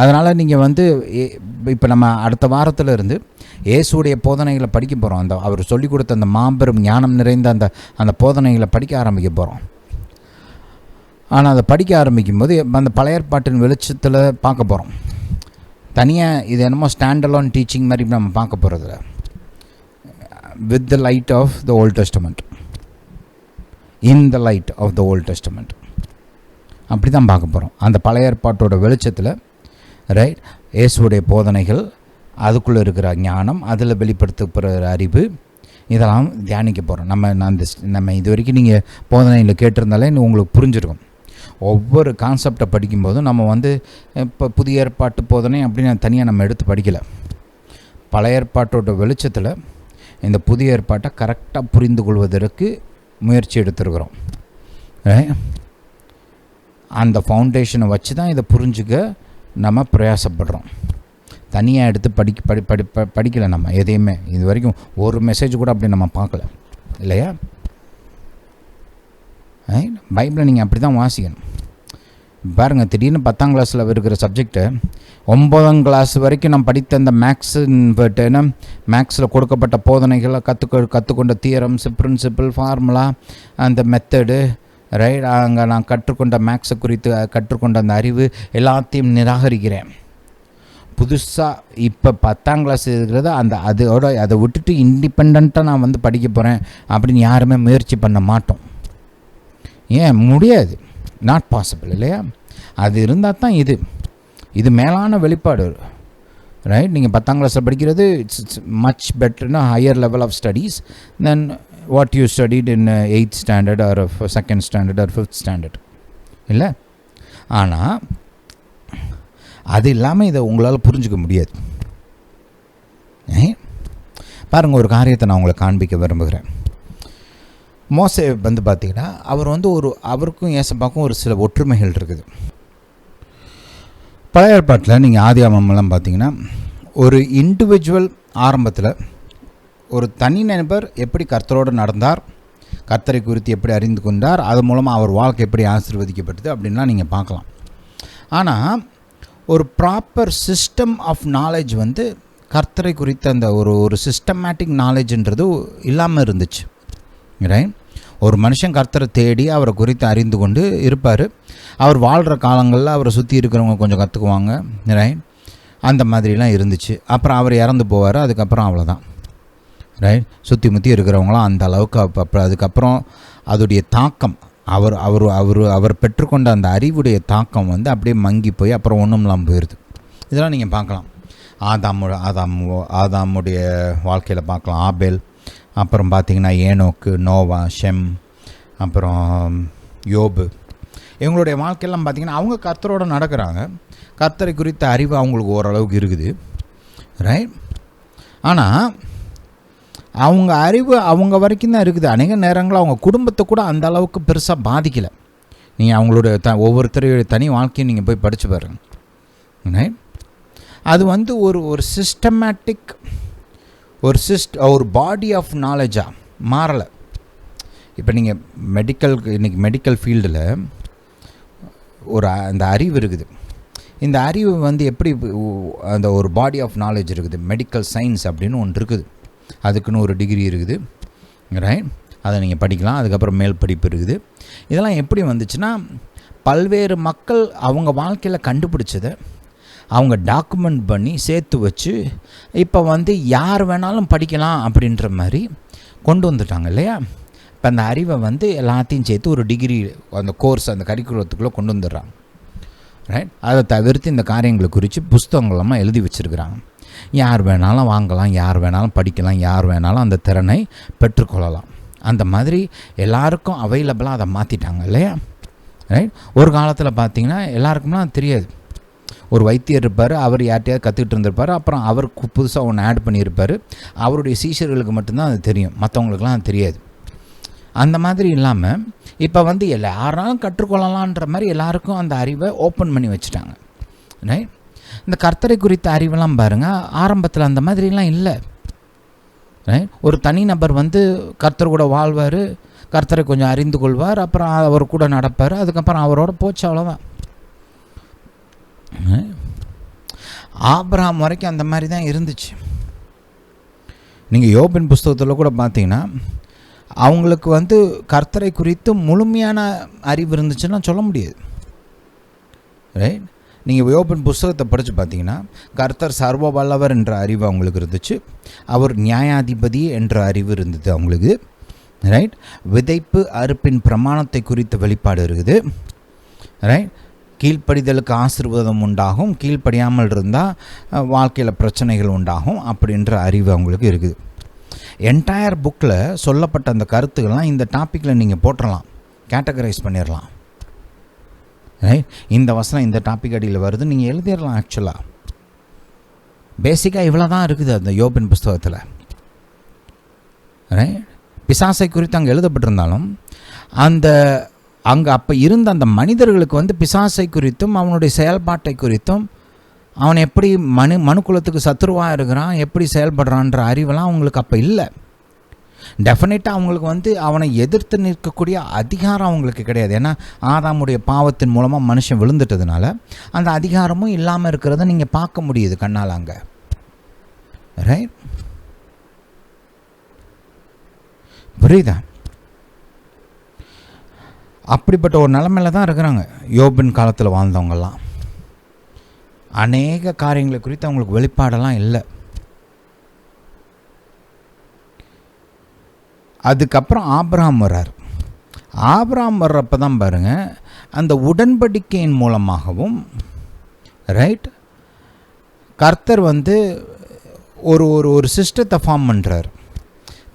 அதனால் நீங்கள் வந்து இப்போ நம்ம அடுத்த வாரத்தில் இருந்து இயேசுடைய போதனைகளை படிக்க போகிறோம். அவர் சொல்லிக் கொடுத்த அந்த மாபெரும் ஞானம் நிறைந்த அந்த போதனைகளை படிக்க ஆரம்பிக்க போகிறோம். ஆனால் அதை படிக்க ஆரம்பிக்கும்போது அந்த பழைய ஏற்பாட்டின் வெளிச்சத்தில் பார்க்க போகிறோம். தனியாக இது என்னமோ ஸ்டாண்டலோன் டீச்சிங் மாதிரி நம்ம பார்க்க போகிறதில்ல. With the light of the old testament, in the light of the old testament, அப்படி தான் பார்க்க போகிறோம். அந்த பழைய ஏற்பாட்டோட வெளிச்சத்தில், ரைட், இயேசுடைய போதனைகள், அதுக்குள்ளே இருக்கிற ஞானம், அதில் வெளிப்படுத்தப்படுற அறிவு, இதெல்லாம் தியானிக்க போகிறோம். நம்ம இது வரைக்கும் நீங்கள் போதனையில் கேட்டிருந்தாலே உங்களுக்கு புரிஞ்சிருக்கும். ஒவ்வொரு கான்செப்டை படிக்கும்போதும் நம்ம வந்து இப்போ புதிய ஏற்பாட்டு போதனை அப்படின்னு தனியாக நம்ம எடுத்து படிக்கலை. பழைய ஏற்பாட்டோட வெளிச்சத்தில் இந்த புதிய ஏற்பாட்டை கரெக்டாக புரிந்து கொள்வதற்கு முயற்சி எடுத்துருக்குறோம். அந்த ஃபவுண்டேஷனை வச்சு தான் இதை புரிஞ்சுக்க நம்ம பிரயாசப்படுறோம். தனியாக எடுத்து படிக்கலை நம்ம எதையுமே. இது வரைக்கும் ஒரு மெசேஜ் கூட அப்படி நம்ம பார்க்கல இல்லையா? பைபிளை நீங்கள் அப்படி தான் வாசிக்கணும். பாருங்கள், திடீர்னு 10ஆம் கிளாஸில் இருக்கிற சப்ஜெக்டை 9ஆம் கிளாஸ் வரைக்கும் நான் படித்த அந்த மேக்ஸில் கொடுக்கப்பட்ட போதனைகளை கற்றுக்கொண்ட தியரம்ஸ், பிரின்சிபிள், ஃபார்முலா, அந்த மெத்தடு, ரைட், அங்கே நான் கற்றுக்கொண்ட மேக்ஸை குறித்து கற்றுக்கொண்ட அந்த அறிவு எல்லாத்தையும் நிராகரிக்கிறேன். புதுசாக இப்போ 10ஆம் கிளாஸ் இருக்கிறத அதை விட்டுட்டு இண்டிபெண்ட்டாக நான் வந்து படிக்க போகிறேன் அப்படின்னு யாருமே முயற்சி பண்ண மாட்டோம். ஏன் முடியாது? நாட் பாசிபிள் இல்லையா? அது இருந்தால் தான் இது மேலான வெளிப்பாடு, ரைட். நீங்கள் 10ஆம் கிளாஸில் படிக்கிறது இட்ஸ் மச் பெட்டர்னா higher level of studies then what you studied in 8th standard or 2nd standard or 5th standard இல்லை. ஆனால் அது இல்லாமல் இதை உங்களால் புரிஞ்சிக்க முடியாது. பாருங்கள், ஒரு காரியத்தை நான் உங்களை காண்பிக்க விரும்புகிறேன். மோசே வந்து பார்த்திங்கன்னா அவர் வந்து அவருக்கும் ஏசப்பாக்கும் ஒரு சில ஒற்றுமைகள் இருக்குது. பழைய ஏற்பாட்டில் நீங்கள் ஆதியாகமம்லாம் பார்த்தீங்கன்னா ஒரு இண்டிவிஜுவல் ஆரம்பத்தில் ஒரு தனி நபர் எப்படி கர்த்தரோடு நடந்தார், கர்த்தரை குறித்து எப்படி அறிந்து கொண்டார், அது மூலமாக அவர் வாழ்க்கை எப்படி ஆசீர்வதிக்கப்பட்டது அப்படின்லாம் நீங்கள் பார்க்கலாம். ஆனால் ஒரு ப்ராப்பர் சிஸ்டம் ஆஃப் நாலேஜ் வந்து கர்த்தரை குறித்த அந்த ஒரு சிஸ்டமேட்டிக் நாலேஜ்ன்றது இல்லாமல் இருந்துச்சு, ரைட். ஒரு மனுஷன் கர்த்தரை தேடி அவரை குறித்து அறிந்து கொண்டு இருப்பார். அவர் வாழ்கிற காலங்களில் அவரை சுற்றி இருக்கிறவங்க கொஞ்சம் கற்றுக்குவாங்க, ரைட். அந்த மாதிரிலாம் இருந்துச்சு. அப்புறம் அவர் இறந்து போவார். அதுக்கப்புறம் அவ்வளோதான், ரைட். சுற்றி முற்றி இருக்கிறவங்களாம் அந்த அளவுக்கு அதுக்கப்புறம் அதோடைய தாக்கம் அவர் பெற்றுக்கொண்ட அந்த அறிவுடைய தாக்கம் வந்து அப்படியே மங்கி போய் அப்புறம் ஒன்றும் இல்லாமல் போயிடுது. இதெல்லாம் நீங்கள் பார்க்கலாம். ஆதாமுடைய வாழ்க்கையில் பார்க்கலாம். ஆபேல், அப்புறம் பார்த்திங்கன்னா ஏனோக்கு, நோவா, ஷெம், அப்புறம் யோபு, இவங்களுடைய வாழ்க்கையெல்லாம் பார்த்திங்கன்னா அவங்க கர்த்தரோடு நடக்கிறாங்க. கர்த்தரை குறித்த அறிவு அவங்களுக்கு ஓரளவுக்கு இருக்குது, ரைட். ஆனால் அவங்க அறிவு அவங்க வரைக்கும் தான் இருக்குது. அநேக நேரங்களில் அவங்க குடும்பத்தை கூட அந்த அளவுக்கு பெருசாக பாதிக்கலை. நீங்கள் அவங்களோட ஒவ்வொருத்தரையோட தனி வாழ்க்கையை நீங்கள் போய் படித்து பாருங்கள், ரைட். அது வந்து ஒரு சிஸ்டமேட்டிக் ஒரு பாடி ஆஃப் நாலேஜாக மாறலை. இப்போ நீங்கள் இன்றைக்கி மெடிக்கல் ஃபீல்டில் அந்த அறிவு இருக்குது. இந்த அறிவு வந்து எப்படி அந்த ஒரு பாடி ஆஃப் நாலேஜ் இருக்குது, மெடிக்கல் சயின்ஸ் அப்படின்னு ஒன்று இருக்குது. அதுக்குன்னு ஒரு டிகிரி இருக்குது, ரைட்? அதை நீங்கள் படிக்கலாம். அதுக்கப்புறம் மேல் படிப்பு இருக்குது. இதெல்லாம் எப்படி வந்துச்சுன்னா, பல்வேறு மக்கள் அவங்க வாழ்க்கையில் கண்டுபிடிச்சதை அவங்க டாக்குமெண்ட் பண்ணி சேர்த்து வச்சு இப்போ வந்து யார் வேணாலும் படிக்கலாம் அப்படின்ற மாதிரி கொண்டு வந்துட்டாங்க இல்லையா? இப்போ அந்த அறிவை வந்து எல்லாத்தையும் சேர்த்து ஒரு டிகிரி, அந்த கோர்ஸ், அந்த கரிக்குலத்துக்குள்ளே கொண்டு வந்துடுறாங்க, ரைட்? அதை தவிர்த்து இந்த காரியங்களை குறித்து புஸ்தகங்களெல்லாம் எழுதி வச்சுருக்கிறாங்க. யார் வேணாலும் வாங்கலாம், யார் வேணாலும் படிக்கலாம், யார் வேணாலும் அந்த திறனை பெற்றுக்கொள்ளலாம். அந்த மாதிரி எல்லாருக்கும் அவைலபிளாக அதை மாற்றிட்டாங்க இல்லையா, ரைட்? ஒரு காலத்தில் பார்த்திங்கன்னா எல்லாருக்கும்லாம் தெரியாது. ஒரு வைத்தியர் இருப்பார், அவர் யார்கிட்டையாவது கற்றுக்கிட்டு இருந்திருப்பார். அப்புறம் அவருக்கு புதுசாக ஒன்று ஆட் பண்ணியிருப்பார். அவருடைய சீஷர்களுக்கு மட்டும்தான் அது தெரியும், மற்றவங்களுக்குலாம் அது தெரியாது. அந்த மாதிரி இல்லாமல் இப்போ வந்து யாராலும் கற்றுக்கொள்ளலான்ற மாதிரி எல்லாருக்கும் அந்த அறிவை ஓப்பன் பண்ணி வச்சுட்டாங்க, ரைட்? இந்த கர்த்தரை குறித்த அறிவெல்லாம் பாருங்கள், ஆரம்பத்தில் அந்த மாதிரிலாம் இல்லை, ரைட்? ஒரு தனிநபர் வந்து கர்த்தர் கூட வாழ்வார், கர்த்தரை கொஞ்சம் அறிந்து கொள்வார், அப்புறம் அவர் கூட நடப்பார், அதுக்கப்புறம் அவரோட போச்சு, அவ்வளோதான். ஆபிரகாம் வரைக்கும் அந்த மாதிரி தான் இருந்துச்சு. நீங்கள் யோபின் புஸ்தகத்தில் கூட பார்த்தீங்கன்னா அவங்களுக்கு வந்து கர்த்தரை குறித்து முழுமையான அறிவு இருந்துச்சுன்னா சொல்ல முடியாது, ரைட்? நீங்கள் யோபின் புஸ்தகத்தை படித்து பார்த்தீங்கன்னா கர்த்தர் சர்வ வல்லவர் என்ற அறிவு அவங்களுக்கு இருந்துச்சு, அவர் நியாயாதிபதி என்ற அறிவு இருந்தது அவங்களுக்கு, ரைட்? விதைப்பு அறுப்பின் பிரமாணத்தை குறித்த வெளிப்பாடு இருக்குது, ரைட்? கீழ்ப்படிதலுக்கு ஆசீர்வாதம் உண்டாகும், கீழ்ப்படியாமல் இருந்தால் வாழ்க்கையில் பிரச்சனைகள் உண்டாகும் அப்படின்ற அறிவு அவங்களுக்கு இருக்குது. என்டையர் புக்கில் சொல்லப்பட்ட அந்த கருத்துக்கள்லாம் இந்த டாப்பிக்கில் நீங்கள் போட்டுடலாம், கேட்டகரைஸ் பண்ணிடலாம், ரைட்? இந்த வசனம் இந்த டாபிக் அடியில் வருது, நீங்கள் எழுதிடலாம். ஆக்சுவலாக பேசிக்காக இவ்வளோ தான் இருக்குது அந்த யோபின் புஸ்தகத்தில், ரைட்? பிசாசை குறித்து அங்கே எழுதப்பட்டிருந்தாலும் அங்கே அப்போ இருந்த அந்த மனிதர்களுக்கு வந்து பிசாசை குறித்தும் அவனுடைய செயல்பாட்டை குறித்தும் அவன் எப்படி மனுக்குலத்துக்கு சத்துருவாக இருக்கிறான், எப்படி செயல்படுறான்ற அறிவெல்லாம் அவங்களுக்கு அப்போ இல்லை. டெஃபினட்டாக அவங்களுக்கு வந்து அவனை எதிர்த்து நிற்கக்கூடிய அதிகாரம் அவங்களுக்கு கிடையாது. ஏன்னா ஆதாமுடைய பாவத்தின் மூலமாக மனுஷன் விழுந்துட்டதுனால அந்த அதிகாரமும் இல்லாமல் இருக்கிறத நீங்கள் பார்க்க முடியுது கண்ணால் அங்கே, ரைட்? புரியுதா? அப்படிப்பட்ட ஒரு நிலைமையில தான் இருக்கிறாங்க யோபின் காலத்தில் வாழ்ந்தவங்கெல்லாம். அநேக காரியங்களை குறித்து அவங்களுக்கு வெளிப்பாடெல்லாம் இல்லை. அதுக்கப்புறம் ஆபிரகாம் வர்றார். ஆபிரகாம் வர்றப்ப தான் பாருங்கள், அந்த உடன்படிக்கையின் மூலமாகவும், ரைட், கர்த்தர் வந்து ஒரு ஒரு சிஸ்டத்தை ஃபார்ம் பண்ணுறார்.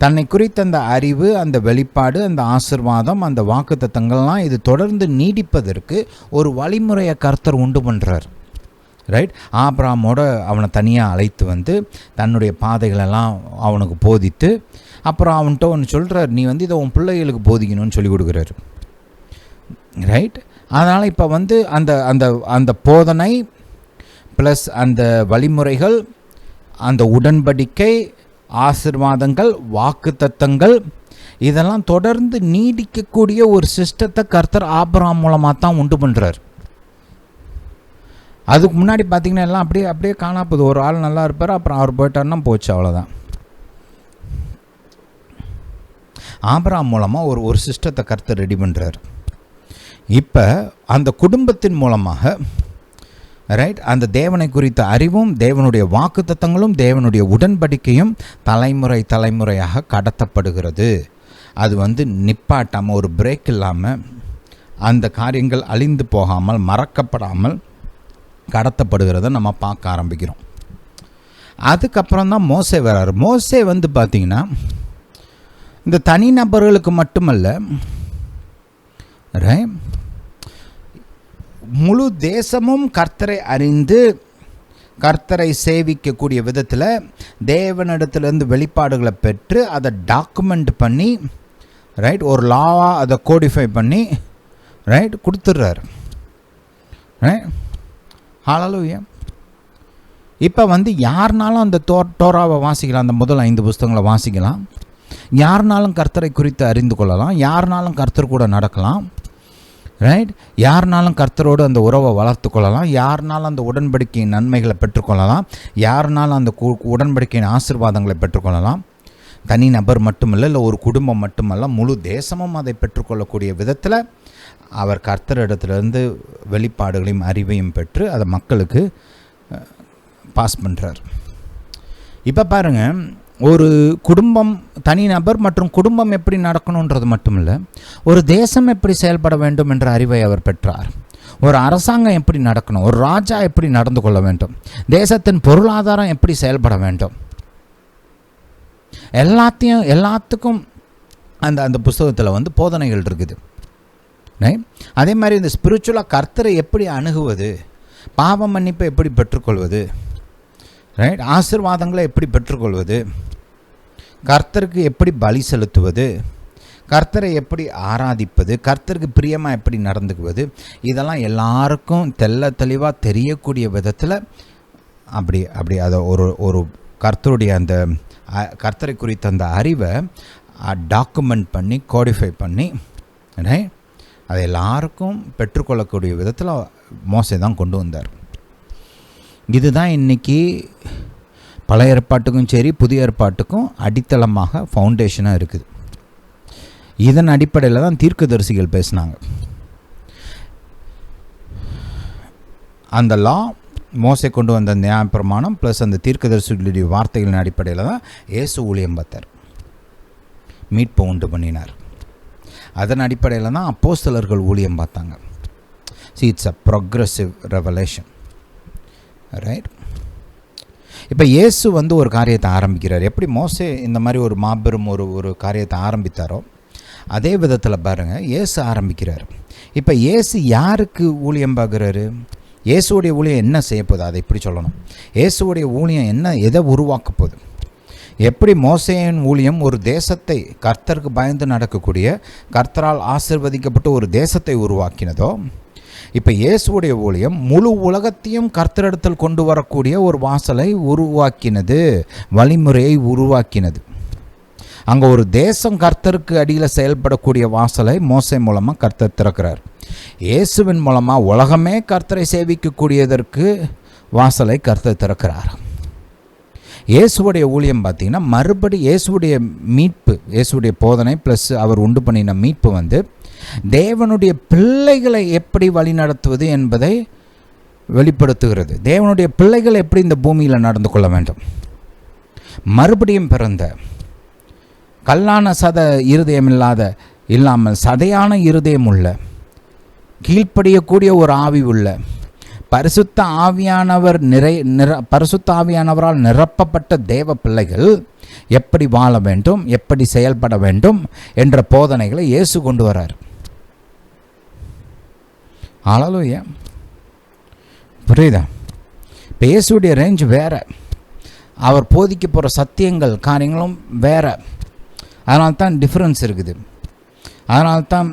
தன்னை குறித்த அந்த அறிவு, அந்த வெளிப்பாடு, அந்த ஆசீர்வாதம், அந்த வாக்குத்தத்தங்கள்லாம் இது தொடர்ந்து நீடிப்பதற்கு ஒரு வழிமுறையை கர்த்தர் உண்டு பண்ணுறார், ரைட்? ஆபிரகாமோட அவனை தனியாக அழைத்து வந்து தன்னுடைய பாதைகளெல்லாம் அவனுக்கு போதித்து, அப்புறம் அவன்கிட்ட ஒன்று சொல்கிறார், நீ வந்து இதை உன் பிள்ளைகளுக்கு போதிக்கணும்னு சொல்லி கொடுக்குறாரு, ரைட்? அதனால் இப்போ வந்து அந்த அந்த அந்த போதனை ப்ளஸ் அந்த வழிமுறைகள், அந்த உடன்படிக்கை, ஆசீர்வாதங்கள், வாக்குத்தத்தங்கள், இதெல்லாம் தொடர்ந்து நீடிக்கக்கூடிய ஒரு சிஸ்டத்தை கர்த்தர் ஆபிரகாம் மூலமாக தான் உண்டு பண்ணுறார். அதுக்கு முன்னாடி பார்த்திங்கன்னா எல்லாம் அப்படியே காணாப்போகுது. ஒரு ஆள் நல்லா இருப்பார், அப்புறம் அவர் போயிட்டார்னா போச்சு, அவ்வளோதான். ஆபிரகாம் மூலமாக ஒரு சிஸ்டத்தை கர்த்தர் ரெடி பண்ணுறார். இப்போ அந்த குடும்பத்தின் மூலமாக, ரைட், அந்த தேவனை குறித்த அறிவும், தேவனுடைய வாக்குத்தத்தங்களும், தேவனுடைய உடன்படிக்கையும் தலைமுறையாக கடத்தப்படுகிறது. அது வந்து நிப்பாட்டாமல், ஒரு பிரேக் இல்லாமல், அந்த காரியங்கள் அழிந்து போகாமல், மறக்கப்படாமல் கடத்தப்படுகிறத நம்ம பார்க்க ஆரம்பிக்கிறோம். அதுக்கப்புறம் தான் மோசே வர்றார். மோசே வந்து பார்த்திங்கன்னா இந்த தனிநபர்களுக்கு மட்டுமல்ல, ரைட், முழு தேசமும் கர்த்தரை அறிந்து கர்த்தரை சேவிக்கக்கூடிய விதத்தில் தேவனிடத்திலிருந்து வெளிப்பாடுகளை பெற்று அதை டாக்குமெண்ட் பண்ணி, ரைட், ஒரு லாவாக அதை கோடிஃபை பண்ணி, ரைட், கொடுத்துட்றாரு, ரைட்? ஹல்லேலூயா. இப்போ வந்து யாருனாலும் அந்த டோராவை வாசிக்கலாம், அந்த முதல் 5 புஸ்தகங்களை வாசிக்கலாம். யாருனாலும் கர்த்தரை குறித்து அறிந்து கொள்ளலாம், யாருனாலும் கர்த்தர் கூட நடக்கலாம், ரைட்? யாருனாலும் கர்த்தரோடு அந்த உறவை வளர்த்து கொள்ளலாம், யாருனாலும் அந்த உடன்படிக்கையின் நன்மைகளை பெற்றுக்கொள்ளலாம், யாருனாலும் அந்த உடன்படிக்கையின் ஆசீர்வாதங்களை பெற்றுக்கொள்ளலாம். தனி நபர் மட்டுமல்ல, இல்லை ஒரு குடும்பம் மட்டுமல்ல, முழு தேசமும் அதை பெற்றுக்கொள்ளக்கூடிய விதத்தில் அவர் கர்த்தரிடத்திலிருந்து வெளிப்பாடுகளையும் அறிவையும் பெற்று அதை மக்களுக்கு பாஸ் பண்ணுறார். இப்போ பாருங்கள், ஒரு குடும்பம், தனிநபர் மற்றும் குடும்பம் எப்படி நடக்கணுன்றது மட்டுமில்லை, ஒரு தேசம் எப்படி செயல்பட வேண்டும் என்ற அறிவை அவர் பெற்றார். ஒரு அரசாங்கம் எப்படி நடக்கணும், ஒரு ராஜா எப்படி நடந்து கொள்ள வேண்டும், தேசத்தின் பொருளாதாரம் எப்படி செயல்பட வேண்டும், எல்லாத்துக்கும் அந்த புஸ்தகத்தில் வந்து போதனைகள் இருக்குது. அதே மாதிரி இந்த ஸ்பிரிச்சுவலாக கர்த்தரை எப்படி அணுகுவது, பாவ மன்னிப்பை எப்படி பெற்றுக்கொள்வது, ரைட், ஆசீர்வாதங்களை எப்படி பெற்றுக்கொள்வது, கர்த்தருக்கு எப்படி பலி செலுத்துவது, கர்த்தரை எப்படி ஆராதிப்பது, கர்த்தருக்கு பிரியமாக எப்படி நடந்துக்குவது, இதெல்லாம் எல்லாருக்கும் தெளிவாக தெரியக்கூடிய விதத்தில் அப்படி அதை ஒரு கர்த்தருடைய அந்த கர்த்தரை குறித்த அந்த அறிவை டாக்குமெண்ட் பண்ணி கோடிஃபை பண்ணி அதை எல்லாருக்கும் பெற்றுக்கொள்ளக்கூடிய விதத்தில் மோசே தான் கொண்டு வந்தார். இதுதான் இன்றைக்கி பழைய ஏற்பாட்டுக்கும் சரி புதிய ஏற்பாட்டுக்கும் அடித்தளமாக ஃபவுண்டேஷனாக இருக்குது. இதன் அடிப்படையில் தான் தீர்க்கதரிசிகள் பேசினாங்க. அந்த லா மோசே கொண்டு வந்த நியாயப்பிரமாணம் ப்ளஸ் அந்த தீர்க்கதரிசிகளுடைய வார்த்தைகளின் அடிப்படையில் தான் இயேசு ஊழியம் பார்த்தார், மீட்பை உண்டு பண்ணினார். அதன் அடிப்படையில் தான் அப்போஸ்தலர்கள் ஊழியம் பார்த்தாங்க. It's a progressive revelation, right? இப்போ இயேசு வந்து ஒரு காரியத்தை ஆரம்பிக்கிறார். எப்படி மோசே இந்த மாதிரி ஒரு மாபெரும் ஒரு காரியத்தை ஆரம்பித்தாரோ அதே விதத்தில் பாருங்கள் இயேசு ஆரம்பிக்கிறார். இப்போ இயேசு யாருக்கு ஊழியம் பார்க்குறாரு? இயேசுடைய ஊழியம் என்ன செய்ய போகுது, அதை இப்படி சொல்லணும். இயேசுடைய ஊழியம் எதை உருவாக்க போகுது? எப்படி மோசேயின் ஊழியம் ஒரு தேசத்தை, கர்த்தருக்கு பயந்து நடக்கக்கூடிய, கர்த்தரால் ஆசீர்வதிக்கப்பட்ட ஒரு தேசத்தை உருவாக்கினதோ, இப்போ இயேசுடைய ஊழியம் முழு உலகத்தையும் கர்த்தரிடத்தில் கொண்டு வரக்கூடிய ஒரு வாசலை உருவாக்கினது, வழிமுறையை உருவாக்கினது. அங்கே ஒரு தேசம் கர்த்தருக்கு அடியில் செயல்படக்கூடிய வாசலை மோசே மூலமாக கர்த்தர் திறக்கிறார். இயேசுவின் மூலமாக உலகமே கர்த்தரை சேவிக்கக்கூடியதற்கு வாசலை கர்த்தர் திறக்கிறார். இயேசுடைய ஊழியம் பார்த்திங்கன்னா மறுபடி இயேசுடைய மீட்பு, இயேசுடைய போதனை ப்ளஸ் அவர் உண்டு பண்ணின மீட்பு வந்து தேவனுடைய பிள்ளைகளை எப்படி வழிநடத்துவது என்பதை வெளிப்படுத்துகிறது. தேவனுடைய பிள்ளைகள் எப்படி இந்த பூமியில் நடந்து கொள்ள வேண்டும். மறுபடியும் பிறந்த கல்லான இருதயம் இல்லாமல் சதையான இருதயம் உள்ள, கீழ்ப்படியக்கூடிய ஒரு ஆவி உள்ள, பரிசுத்த ஆவியானவரால் நிரப்பப்பட்ட தேவ பிள்ளைகள் எப்படி வாழ வேண்டும், எப்படி செயல்பட வேண்டும் என்ற போதனைகளை இயேசு கொண்டு வரார். ஹல்லேலூயா, புரியுதா? இப்போ இயேசுடைய ரேஞ்ச் வேற, அவர் போதிக்க போகிற சத்தியங்கள் காரியங்களும் வேற. அதனால்தான் டிஃப்ரென்ஸ் இருக்குது. அதனால்தான்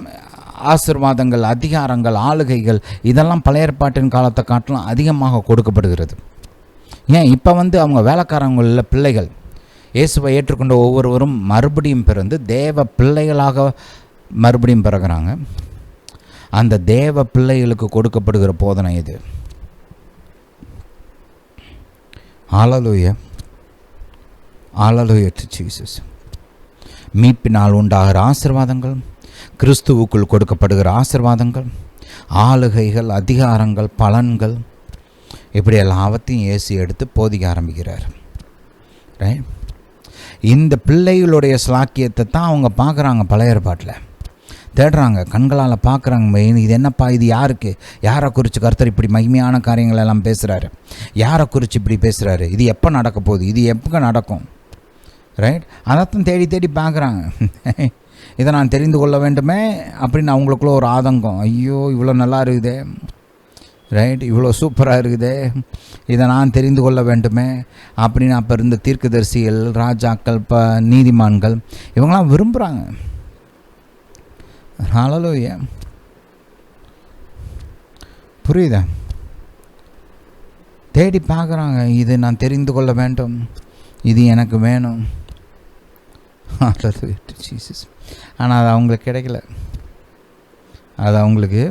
ஆசீர்வாதங்கள், அதிகாரங்கள், ஆளுகைகள் இதெல்லாம் பழைய ஏற்பாட்டின் காலத்தை காட்டிலும் அதிகமாக கொடுக்கப்படுகிறது. ஏன் இப்போ வந்து அவங்க வேலைக்காரங்களில் பிள்ளைகள் இயேசுவை ஏற்றுக்கொண்ட ஒவ்வொருவரும் மறுபடியும் பிறந்து தேவ பிள்ளைகளாக மறுபடியும் பிறகுறாங்க. அந்த தேவ பிள்ளைகளுக்கு கொடுக்கப்படுகிற போதனை இது. ஹல்லேலூயா, ஹல்லேலூயா டு ஜீசஸ். மீட்பினால் உண்டாகிற ஆசீர்வாதங்கள், கிறிஸ்துவுக்குள் கொடுக்கப்படுகிற ஆசீர்வாதங்கள், ஆளுகைகள், அதிகாரங்கள், பலன்கள், இப்படி எல்லாவற்றையும் இயேசு எடுத்து போதிக்க ஆரம்பிக்கிறார். ரைட்? இந்த பிள்ளைகளுடைய ஸ்லாக்கியத்தை தான் அவங்க பார்க்குறாங்க, பழைய ஏற்பாட்டில் தேடுறாங்க, கண்களால் பார்க்குறாங்க. இது என்னப்பா, இது யாருக்கு, யாரை குறித்து கர்த்தர் இப்படி மகிமையான காரியங்கள் எல்லாம் பேசுகிறாரு, யாரை குறித்து இப்படி பேசுகிறாரு, இது எப்போ நடக்க போகுது, இது எப்போ நடக்கும், ரைட்? அதைத்தான் தேடி தேடி பார்க்குறாங்க. இதை நான் தெரிந்து கொள்ள வேண்டுமே அப்படின்னு அவங்களுக்குள்ள ஒரு ஆதங்கம். ஐயோ இவ்வளோ நல்லா இருக்குதே, ரைட், இவ்வளோ சூப்பராக இருக்குதே, இதை நான் தெரிந்து கொள்ள வேண்டுமே அப்படின்னு அப்போ இருந்த தீர்க்கதரிசிகள், ராஜாக்கள், நீதிமான்கள் இவங்களாம் விரும்புகிறாங்க. ஹல்லேலூயா, புரியுதா? தேடி பார்க்குறாங்க, இது நான் தெரிந்து கொள்ள வேண்டும், இது எனக்கு வேணும். ஜீசஸ். ஆனால் அது அவங்களுக்கு கிடைக்கல. அது அவங்களுக்கு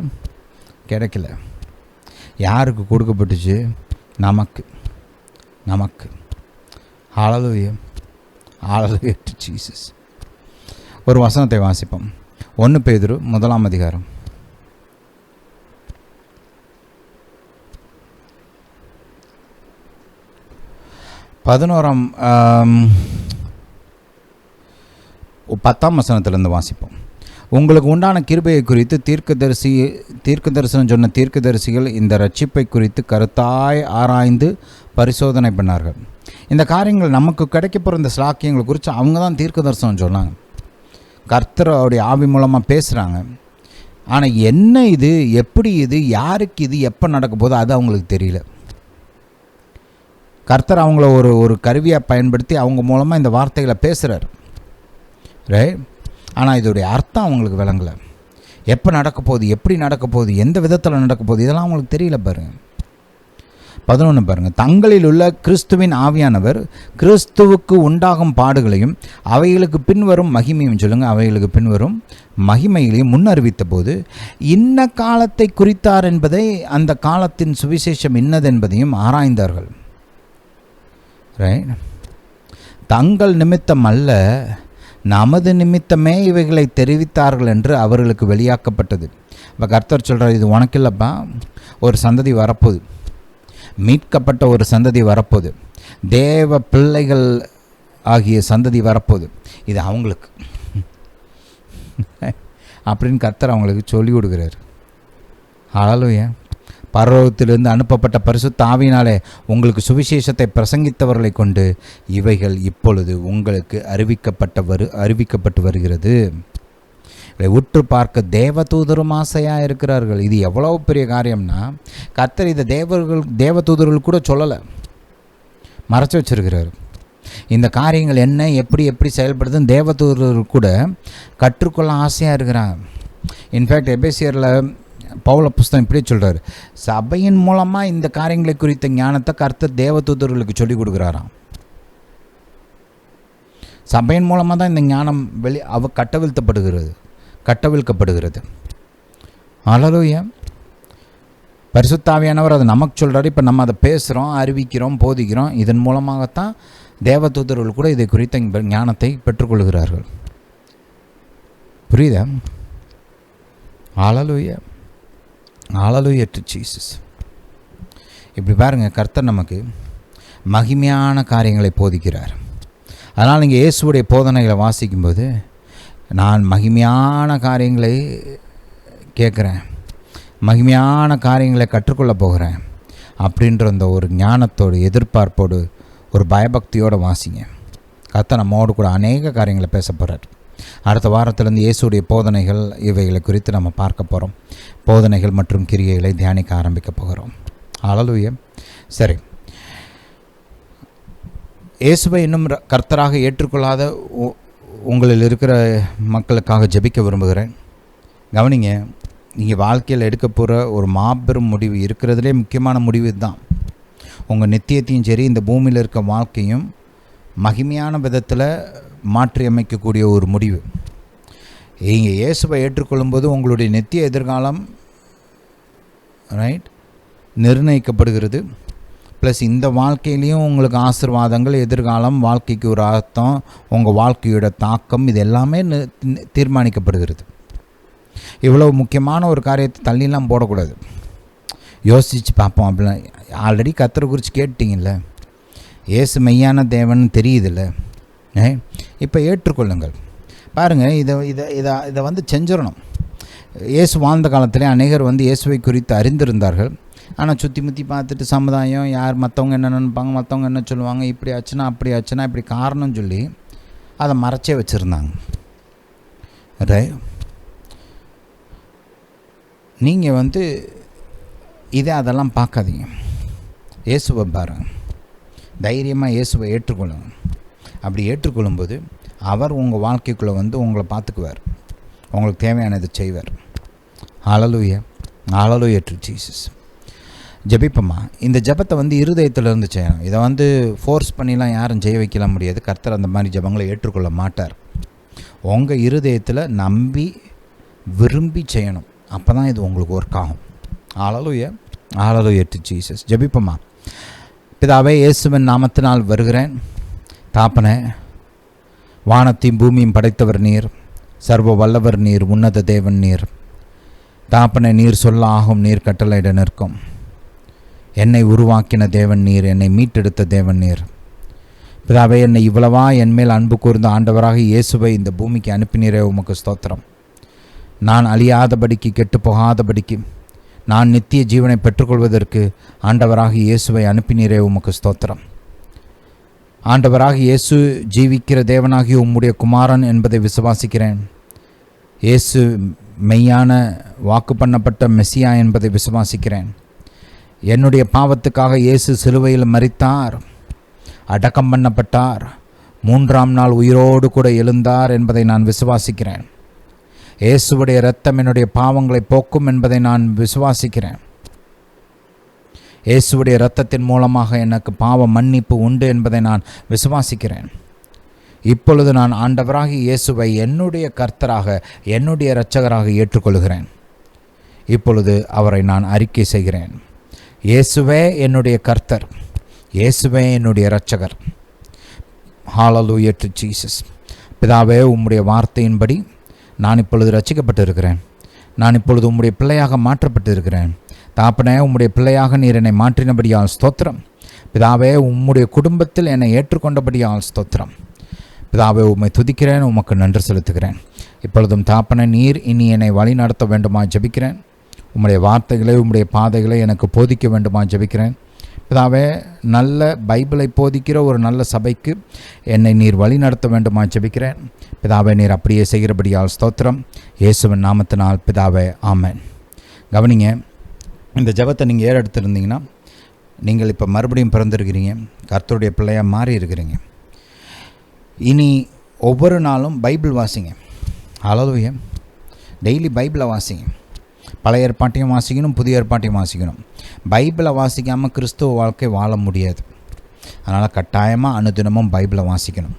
கிடைக்கல. யாருக்கு கொடுக்கப்பட்டுச்சு? நமக்கு. நமக்கு. ஹல்லேலூயா, ஹல்லேலூயா டு ஜீசஸ். ஒரு வசனத்தை வாசிப்போம். 1 பேதுரு 1 அதிகாரம் 10 வசனத்திலிருந்து வாசிப்போம். உங்களுக்கு உண்டான கிருபையை குறித்து தீர்க்க தரிசனம் சொன்ன தீர்க்கதரிசிகள் இந்த ரட்சிப்பை குறித்து கருத்தாய் ஆராய்ந்து பரிசோதனை பண்ணார்கள். இந்த காரியங்கள் நமக்கு கிடைக்கப்போகிற இந்த ஸ்லாக்கியங்களை குறித்து அவங்க தான் தீர்க்க தரிசனம் சொன்னாங்க. கர்த்தருடைய ஆவி மூலமாக பேசுகிறாங்க. ஆனால் என்ன இது, எப்படி இது, யாருக்கு இது, எப்போ நடக்க போதோ அது அவங்களுக்கு தெரியல. கர்த்தர் அவங்கள ஒரு கருவியாக பயன்படுத்தி அவங்க மூலமாக இந்த வார்த்தைகளை பேசுகிறார், ரைட்? ஆனால் இதோடைய அர்த்தம் அவங்களுக்கு விளங்கலை. எப்போ நடக்க போகுது, எப்படி நடக்க போகுது, எந்த விதத்தில் நடக்க போகுது, இதெல்லாம் அவங்களுக்கு தெரியல. பாருங்கள் 11 பாருங்கள். தங்களில் உள்ள கிறிஸ்துவின் ஆவியானவர் கிறிஸ்துவுக்கு உண்டாகும் பாடுகளையும் அவைகளுக்கு பின்வரும் மகிமையும் சொல்லுங்கள், அவைகளுக்கு பின்வரும் மகிமைகளையும் முன்னறிவித்த போது இன்ன காலத்தை குறித்தார் என்பதை, அந்த காலத்தின் சுவிசேஷம் இன்னதென்பதையும் ஆராய்ந்தார்கள். ரைட்? தங்கள் நிமித்தம் அல்ல, நமது நிமித்தமே இவைகளை தெரிவித்தார்கள் என்று அவர்களுக்கு வெளியாக்கப்பட்டது. இப்போ கர்த்தர் சொல்கிறார், இது உனக்கு இல்லைப்பா, ஒரு சந்ததி வரப்போகுது, மீட்கப்பட்ட ஒரு சந்ததி வரப்போகுது, தேவ பிள்ளைகள் ஆகிய சந்ததி வரப்போகுது, இது அவங்களுக்கு அப்படின்னு கர்த்தர் அவங்களுக்கு சொல்லி கொடுக்குறாரு. ஹல்லேலூயா. பரலோகத்திலிருந்து அனுப்பப்பட்ட பரிசுத்த ஆவியினாலே உங்களுக்கு சுவிசேஷத்தை பிரசங்கித்தவர்களை கொண்டு இவைகள் இப்பொழுது உங்களுக்கு அறிவிக்கப்பட்டு வருகிறது. இதை உற்று பார்க்க தேவதூதரும் ஆசையாக இருக்கிறார்கள். இது எவ்வளோ பெரிய காரியம்னா, கர்த்தர் இதை தேவதூதர்கள் கூட சொல்லலை, மறைச்சி வச்சிருக்கிறார். இந்த காரியங்கள் என்ன, எப்படி செயல்படுதுன்னு தேவதூதர்கள் கூட கற்றுக்கொள்ள ஆசையாக இருக்கிறாங்க. இன்ஃபேக்ட் எபேசியரில் பவுல புஸ்தகம் இப்படி சொல்கிறார், சபையின் மூலமாக இந்த காரியங்களை குறித்த ஞானத்தை கர்த்தர் தேவதூதர்களுக்கு சொல்லிக் கொடுக்குறாராம். சபையின் மூலமாக தான் இந்த ஞானம் கட்டவிழ்க்கப்படுகிறது. ஹல்லேலூயா. பரிசுத்த ஆவியானவர் அதை நமக்கு சொல்கிறார். இப்போ நம்ம அதை பேசுகிறோம், அறிவிக்கிறோம், போதிக்கிறோம். இதன் மூலமாகத்தான் தேவதூதர்கள் கூட இதை குறித்த ஞானத்தை பெற்றுக்கொள்கிறார்கள். புரியுதா? ஹல்லேலூயா, ஹல்லேலூயா டு ஜீசஸ். இப்படி பாருங்கள், கர்த்தர் நமக்கு மகிமையான காரியங்களை போதிக்கிறார். அதனால் நீங்கள் இயேசுடைய போதனைகளை வாசிக்கும்போது, நான் மகிமையான காரியங்களை கேட்குறேன், மகிமையான காரியங்களை கற்றுக்கொள்ள போகிறேன் அப்படின்ற அந்த ஒரு ஞானத்தோடு, எதிர்பார்ப்போடு, ஒரு பயபக்தியோடு வாசிங்க. கர்த்தர் நம்மோடு கூட அநேக காரியங்களை பேச போகிறார். அடுத்த வாரத்திலேருந்து இயேசுடைய போதனைகள் இவைகளை குறித்து நம்ம பார்க்க போகிறோம். போதனைகள் மற்றும் கிரியைகளை தியானிக்க ஆரம்பிக்க போகிறோம். ஹல்லேலூயா. சரி, இயேசுவை இன்னும் கர்த்தராக ஏற்றுக்கொள்ளாத உங்களில் இருக்கிற மக்களுக்காக ஜெபிக்க விரும்புகிறேன். கவனிங்க, நீங்கள் வாழ்க்கையில் எடுக்க போகிற ஒரு மாபெரும் முடிவு, இருக்கிறதுலே முக்கியமான முடிவு இதுதான். உங்கள் நித்தியத்தையும் சரி, இந்த பூமியில் இருக்க வாழ்க்கையும் மகிமையான விதத்தில் மாற்றி அமைக்கக்கூடிய ஒரு முடிவு. நீங்கள் இயேசுவை ஏற்றுக்கொள்ளும்போது உங்களுடைய நித்திய எதிர்காலம் ரைட் நிர்ணயிக்கப்படுகிறது. ப்ளஸ் இந்த வாழ்க்கையிலையும் உங்களுக்கு ஆசீர்வாதங்கள், எதிர்காலம், வாழ்க்கைக்கு ஒரு அர்த்தம், உங்கள் வாழ்க்கையோட தாக்கம், இது எல்லாமே தீர்மானிக்கப்படுகிறது. இவ்வளோ முக்கியமான ஒரு காரியத்தை தள்ளிலாம் போடக்கூடாது. யோசித்து பார்ப்போம். அப்படிலாம் ஆல்ரெடி கர்த்தரை குறித்து கேட்டிங்கல்ல, இயேசு மெய்யான தேவன் தெரியுதில்ல, இப்போ ஏற்றுக்கொள்ளுங்கள். பாருங்கள், இதை வந்து செஞ்சிடணும். இயேசு வாழ்ந்த காலத்திலே அநேகர் வந்து இயேசுவை குறித்து அறிந்திருந்தார்கள். ஆனால் சுற்றி முற்றி பார்த்துட்டு சமுதாயம், யார் மற்றவங்க என்ன நினைப்பாங்க, மற்றவங்க என்ன சொல்லுவாங்க, இப்படி ஆச்சுன்னா அப்படி ஆச்சுன்னா இப்படி காரணம் சொல்லி அதை மறைச்சே வச்சுருந்தாங்க. நீங்கள் வந்து அதெல்லாம் பார்க்காதீங்க. இயேசுவை பாருங்கள், தைரியமாக இயேசுவை ஏற்றுக்கொள்ளுங்க. அப்படி ஏற்றுக்கொள்ளும்போது அவர் உங்கள் வாழ்க்கைக்குள்ளே வந்து உங்களை பார்த்துக்குவார், உங்களுக்கு தேவையானதை செய்வார். ஹல்லேலூயா, ஹல்லேலூயா டு ஜீசஸ். ஜெபிப்போமா. இந்த ஜெபத்தை இருதயத்திலிருந்து செய்யணும். இதை ஃபோர்ஸ் பண்ணிலாம் யாரும் செய்ய வைக்கலாம் முடியாது. கர்த்தர் அந்த மாதிரி ஜெபங்களை ஏற்றுக்கொள்ள மாட்டார். உங்கள் இருதயத்தில் நம்பி விரும்பி செய்யணும். அப்போ தான் இது உங்களுக்கு ஒர்க் ஆகும். ஹல்லேலூயா, ஹல்லேலூயா டு ஜீசஸ். ஜெபிப்போமா. பிதாவே, இயேசுவின் நாமத்தினால் வருகிறேன். தாப்பனே, வானத்தையும் பூமியும் படைத்தவர் நீர், சர்வ வல்லவர் நீர், உன்னத தேவன் நீர். தாப்பனை, நீர் சொல்ல ஆகும், நீர் கட்டளையிட நிற்கும். என்னை உருவாக்கின தேவன் நீர், என்னை மீட்டெடுத்த தேவன் நீர். பிதாவே, என்னை இவ்வளவா என்மேல் அன்பு கூர்ந்த ஆண்டவராக இயேசுவை இந்த பூமிக்கு அனுப்பினீரே, உமக்கு ஸ்தோத்திரம். நான் அழியாதபடிக்கு, கெட்டு போகாதபடிக்கு, நான் நித்திய ஜீவனை பெற்றுக்கொள்வதற்கு ஆண்டவராக இயேசுவை அனுப்பினீரே, உமக்கு ஸ்தோத்திரம். ஆண்டவராக இயேசு ஜீவிக்கிற தேவனாகிய உம்முடைய குமாரன் என்பதை விசுவாசிக்கிறேன். இயேசு மெய்யான வாக்கு பண்ணப்பட்ட மெசியா என்பதை விசுவாசிக்கிறேன். என்னுடைய பாவத்துக்காக இயேசு சிலுவையில் மரித்தார், அடக்கம் பண்ணப்பட்டார், 3ஆம் நாள் உயிரோடு கூட எழுந்தார் என்பதை நான் விசுவாசிக்கிறேன். இயேசுவுடைய இரத்தம் என்னுடைய பாவங்களை போக்கும் என்பதை நான் விசுவாசிக்கிறேன். இயேசுவுடைய இரத்தத்தின் மூலமாக எனக்கு பாவ மன்னிப்பு உண்டு என்பதை நான் விசுவாசிக்கிறேன். இப்பொழுது நான் ஆண்டவராகி இயேசுவை என்னுடைய கர்த்தராக, என்னுடைய இரட்சகராக ஏற்றுக்கொள்கிறேன். இப்பொழுது அவரை நான் அறிக்கை செய்கிறேன். இயேசுவே என்னுடைய கர்த்தர், இயேசுவே என்னுடைய இரட்சகர். ஹல்லேலூயா டு ஜீசஸ். பிதாவே, உம்முடைய வார்த்தையின்படி நான் இப்பொழுது ரட்சிக்கப்பட்டு இருக்கிறேன். நான் இப்பொழுது உம்முடைய பிள்ளையாக மாற்றப்பட்டு இருக்கிறேன். தாப்பனே, உம்முடைய பிள்ளையாக நீர் என்னை மாற்றினபடியால் ஸ்தோத்திரம். பிதாவே, உம்முடைய குடும்பத்தில் என்னை ஏற்றுக்கொண்டபடியால் ஸ்தோத்திரம். பிதாவே, உம்மை துதிக்கிறேன், உமக்கு நன்றி செலுத்துகிறேன். இப்பொழுதும் தாப்பனே, நீர் இனி என்னை வழி நடத்த வேண்டுமா ஜெபிக்கிறேன். உம்முடைய வார்த்தைகளை, உம்முடைய பாதைகளை எனக்கு போதிக்க வேண்டுமா ஜெபிக்கிறேன். பிதாவே, நல்ல பைபிளை போதிக்கிற ஒரு நல்ல சபைக்கு என்னை நீர் வழி நடத்த வேண்டுமா ஜெபிக்கிறேன். பிதாவே, நீர் அப்படியே செய்கிறபடியால் ஸ்தோத்திரம். இயேசுவின் நாமத்தினால் பிதாவே, ஆமென். கவனிங்க, இந்த ஜெபத்தை நீங்கள் ஏறெடுத்திருந்தீங்கன்னா நீங்கள் இப்போ மறுபடியும் பிறந்திருக்கிறீங்க, கர்த்தருடைய பிள்ளையாக மாறி இருக்கிறீங்க. இனி ஒவ்வொரு நாளும் பைபிள் வாசிங்க. ஹல்லேலூயா. டெய்லி பைபிளை வாசிங்க. பழைய ஏற்பாட்டையும் வாசிக்கணும், புதிய ஏற்பாட்டையும் வாசிக்கணும். பைபிளை வாசிக்காமல் கிறிஸ்துவ வாழ்க்கை வாழ முடியாது. அதனால் கட்டாயமாக அனுதினமும் பைபிளை வாசிக்கணும்.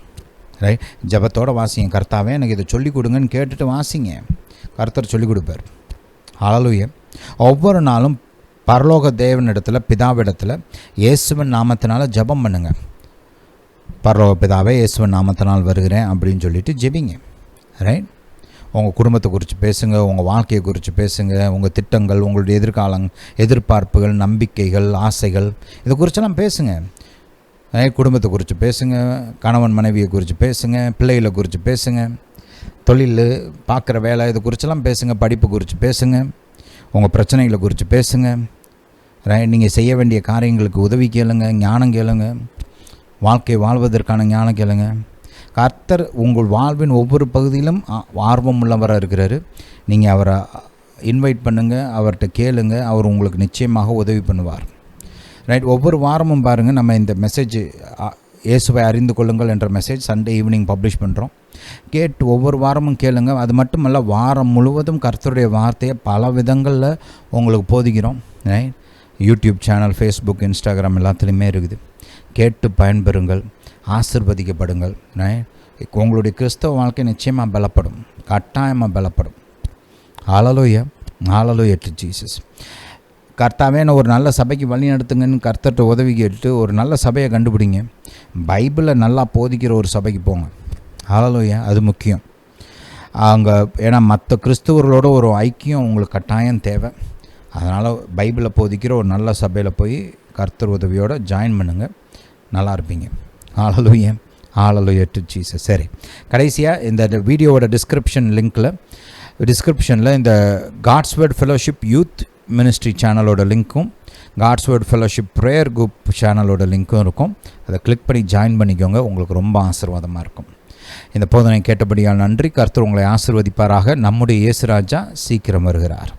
ரைட்? ஜெபத்தோடு வாசிங்க. கர்த்தாவே, எனக்கு இதை சொல்லிக் கொடுங்கன்னு கேட்டுட்டு வாசிங்க. கர்த்தர் சொல்லிக் கொடுப்பார். ஹல்லேலூயா. ஒவ்வொரு நாளும் பரலோக தேவனிடத்தில், பிதாவிடத்தில் இயேசுவின் நாமத்தினால ஜெபம் பண்ணுங்க. பரலோக பிதாவே, இயேசுவின் நாமத்தினால் வருகிறேன் அப்படின்னு சொல்லிட்டு ஜெபிங்க. ரைட்? உங்கள் குடும்பத்தை குறித்து பேசுங்க, உங்கள் வாழ்க்கையை குறித்து பேசுங்க, உங்கள் திட்டங்கள், உங்களுடைய எதிர்பார்ப்புகள், நம்பிக்கைகள், ஆசைகள், இதை குறித்தெல்லாம் பேசுங்க. குடும்பத்தை குறித்து பேசுங்க, கணவன் மனைவியை குறித்து பேசுங்க, பிள்ளைகளை குறித்து பேசுங்க, தொழில் பார்க்குற வேலை இது குறித்தெல்லாம் பேசுங்க, படிப்பு குறித்து பேசுங்க, உங்கள் பிரச்சனைகளை குறித்து பேசுங்க. நீங்கள் செய்ய வேண்டிய காரியங்களுக்கு உதவி கேளுங்க, ஞானம் கேளுங்க, வாழ்க்கை வாழ்வதற்கான ஞானம் கேளுங்க. கர்த்தர் உங்கள் வாழ்வின் ஒவ்வொரு பகுதியிலும் ஆர்வம் உள்ளவராக இருக்கிறாரு. நீங்கள் அவரை இன்வைட் பண்ணுங்கள், அவர்கிட்ட கேளுங்க, அவர் உங்களுக்கு நிச்சயமாக உதவி பண்ணுவார். ரைட்? ஒவ்வொரு வாரமும் பாருங்கள், நம்ம இந்த மெசேஜ் இயேசுவை அறிந்து கொள்ளுங்கள் என்ற மெசேஜ் சண்டே ஈவினிங் பப்ளிஷ் பண்ணுறோம். கேட்டு ஒவ்வொரு வாரமும் கேளுங்க. அது மட்டுமல்ல, வாரம் முழுவதும் கர்த்தருடைய வார்த்தையை பல விதங்களில் உங்களுக்கு போதிக்கிறோம். Right? YouTube channel, Facebook, Instagram எல்லாத்துலேயுமே இருக்குது. கேட்டு பயன்பெறுங்கள், ஆசீர்வதிக்கப்படுங்கள். உங்களுடைய கிறிஸ்தவ வாழ்க்கை நிச்சயமாக பலப்படும், கட்டாயமாக பலப்படும். ஹல்லேலூயா, ஹல்லேலூயா டு ஜீசஸ். கர்த்தாவே, நான் ஒரு நல்ல சபைக்கு வழி நடத்துங்கன்னு கர்த்தர்கிட்ட உதவி கேட்டு ஒரு நல்ல சபையை கண்டுபிடிங்க. பைபிளை நல்லா போதிக்கிற ஒரு சபைக்கு போங்க. ஹல்லேலூயா, அது முக்கியம். அங்கே ஏன்னா மற்ற கிறிஸ்துவர்களோட ஒரு ஐக்கியம் உங்களுக்கு கட்டாயம் தேவை. அதனால் பைபிளை போதிக்கிற ஒரு நல்ல சபையில் போய் கர்த்தர் உதவியோடு ஜாயின் பண்ணுங்கள், நல்லா இருப்பீங்க. Hallelujah, hallelujah to Jesus. சரி, கடைசியாக இந்த வீடியோவோட டிஸ்கிரிப்ஷனில் இந்த God's word fellowship youth ministry சேனலோட லிங்க்கும், God's word fellowship prayer group சேனலோட லிங்க்கும் இருக்கும். அதை கிளிக் பண்ணி ஜாயின் பண்ணிக்கோங்க. உங்களுக்கு ரொம்ப ஆசீர்வாதமாக இருக்கும். இந்த போதனை கேட்டபடியால் நன்றி. கர்த்தர் உங்களை ஆசீர்வதிப்பாராக. நம்முடைய இயேசு ராஜா சீக்கிரம் வருகிறார்.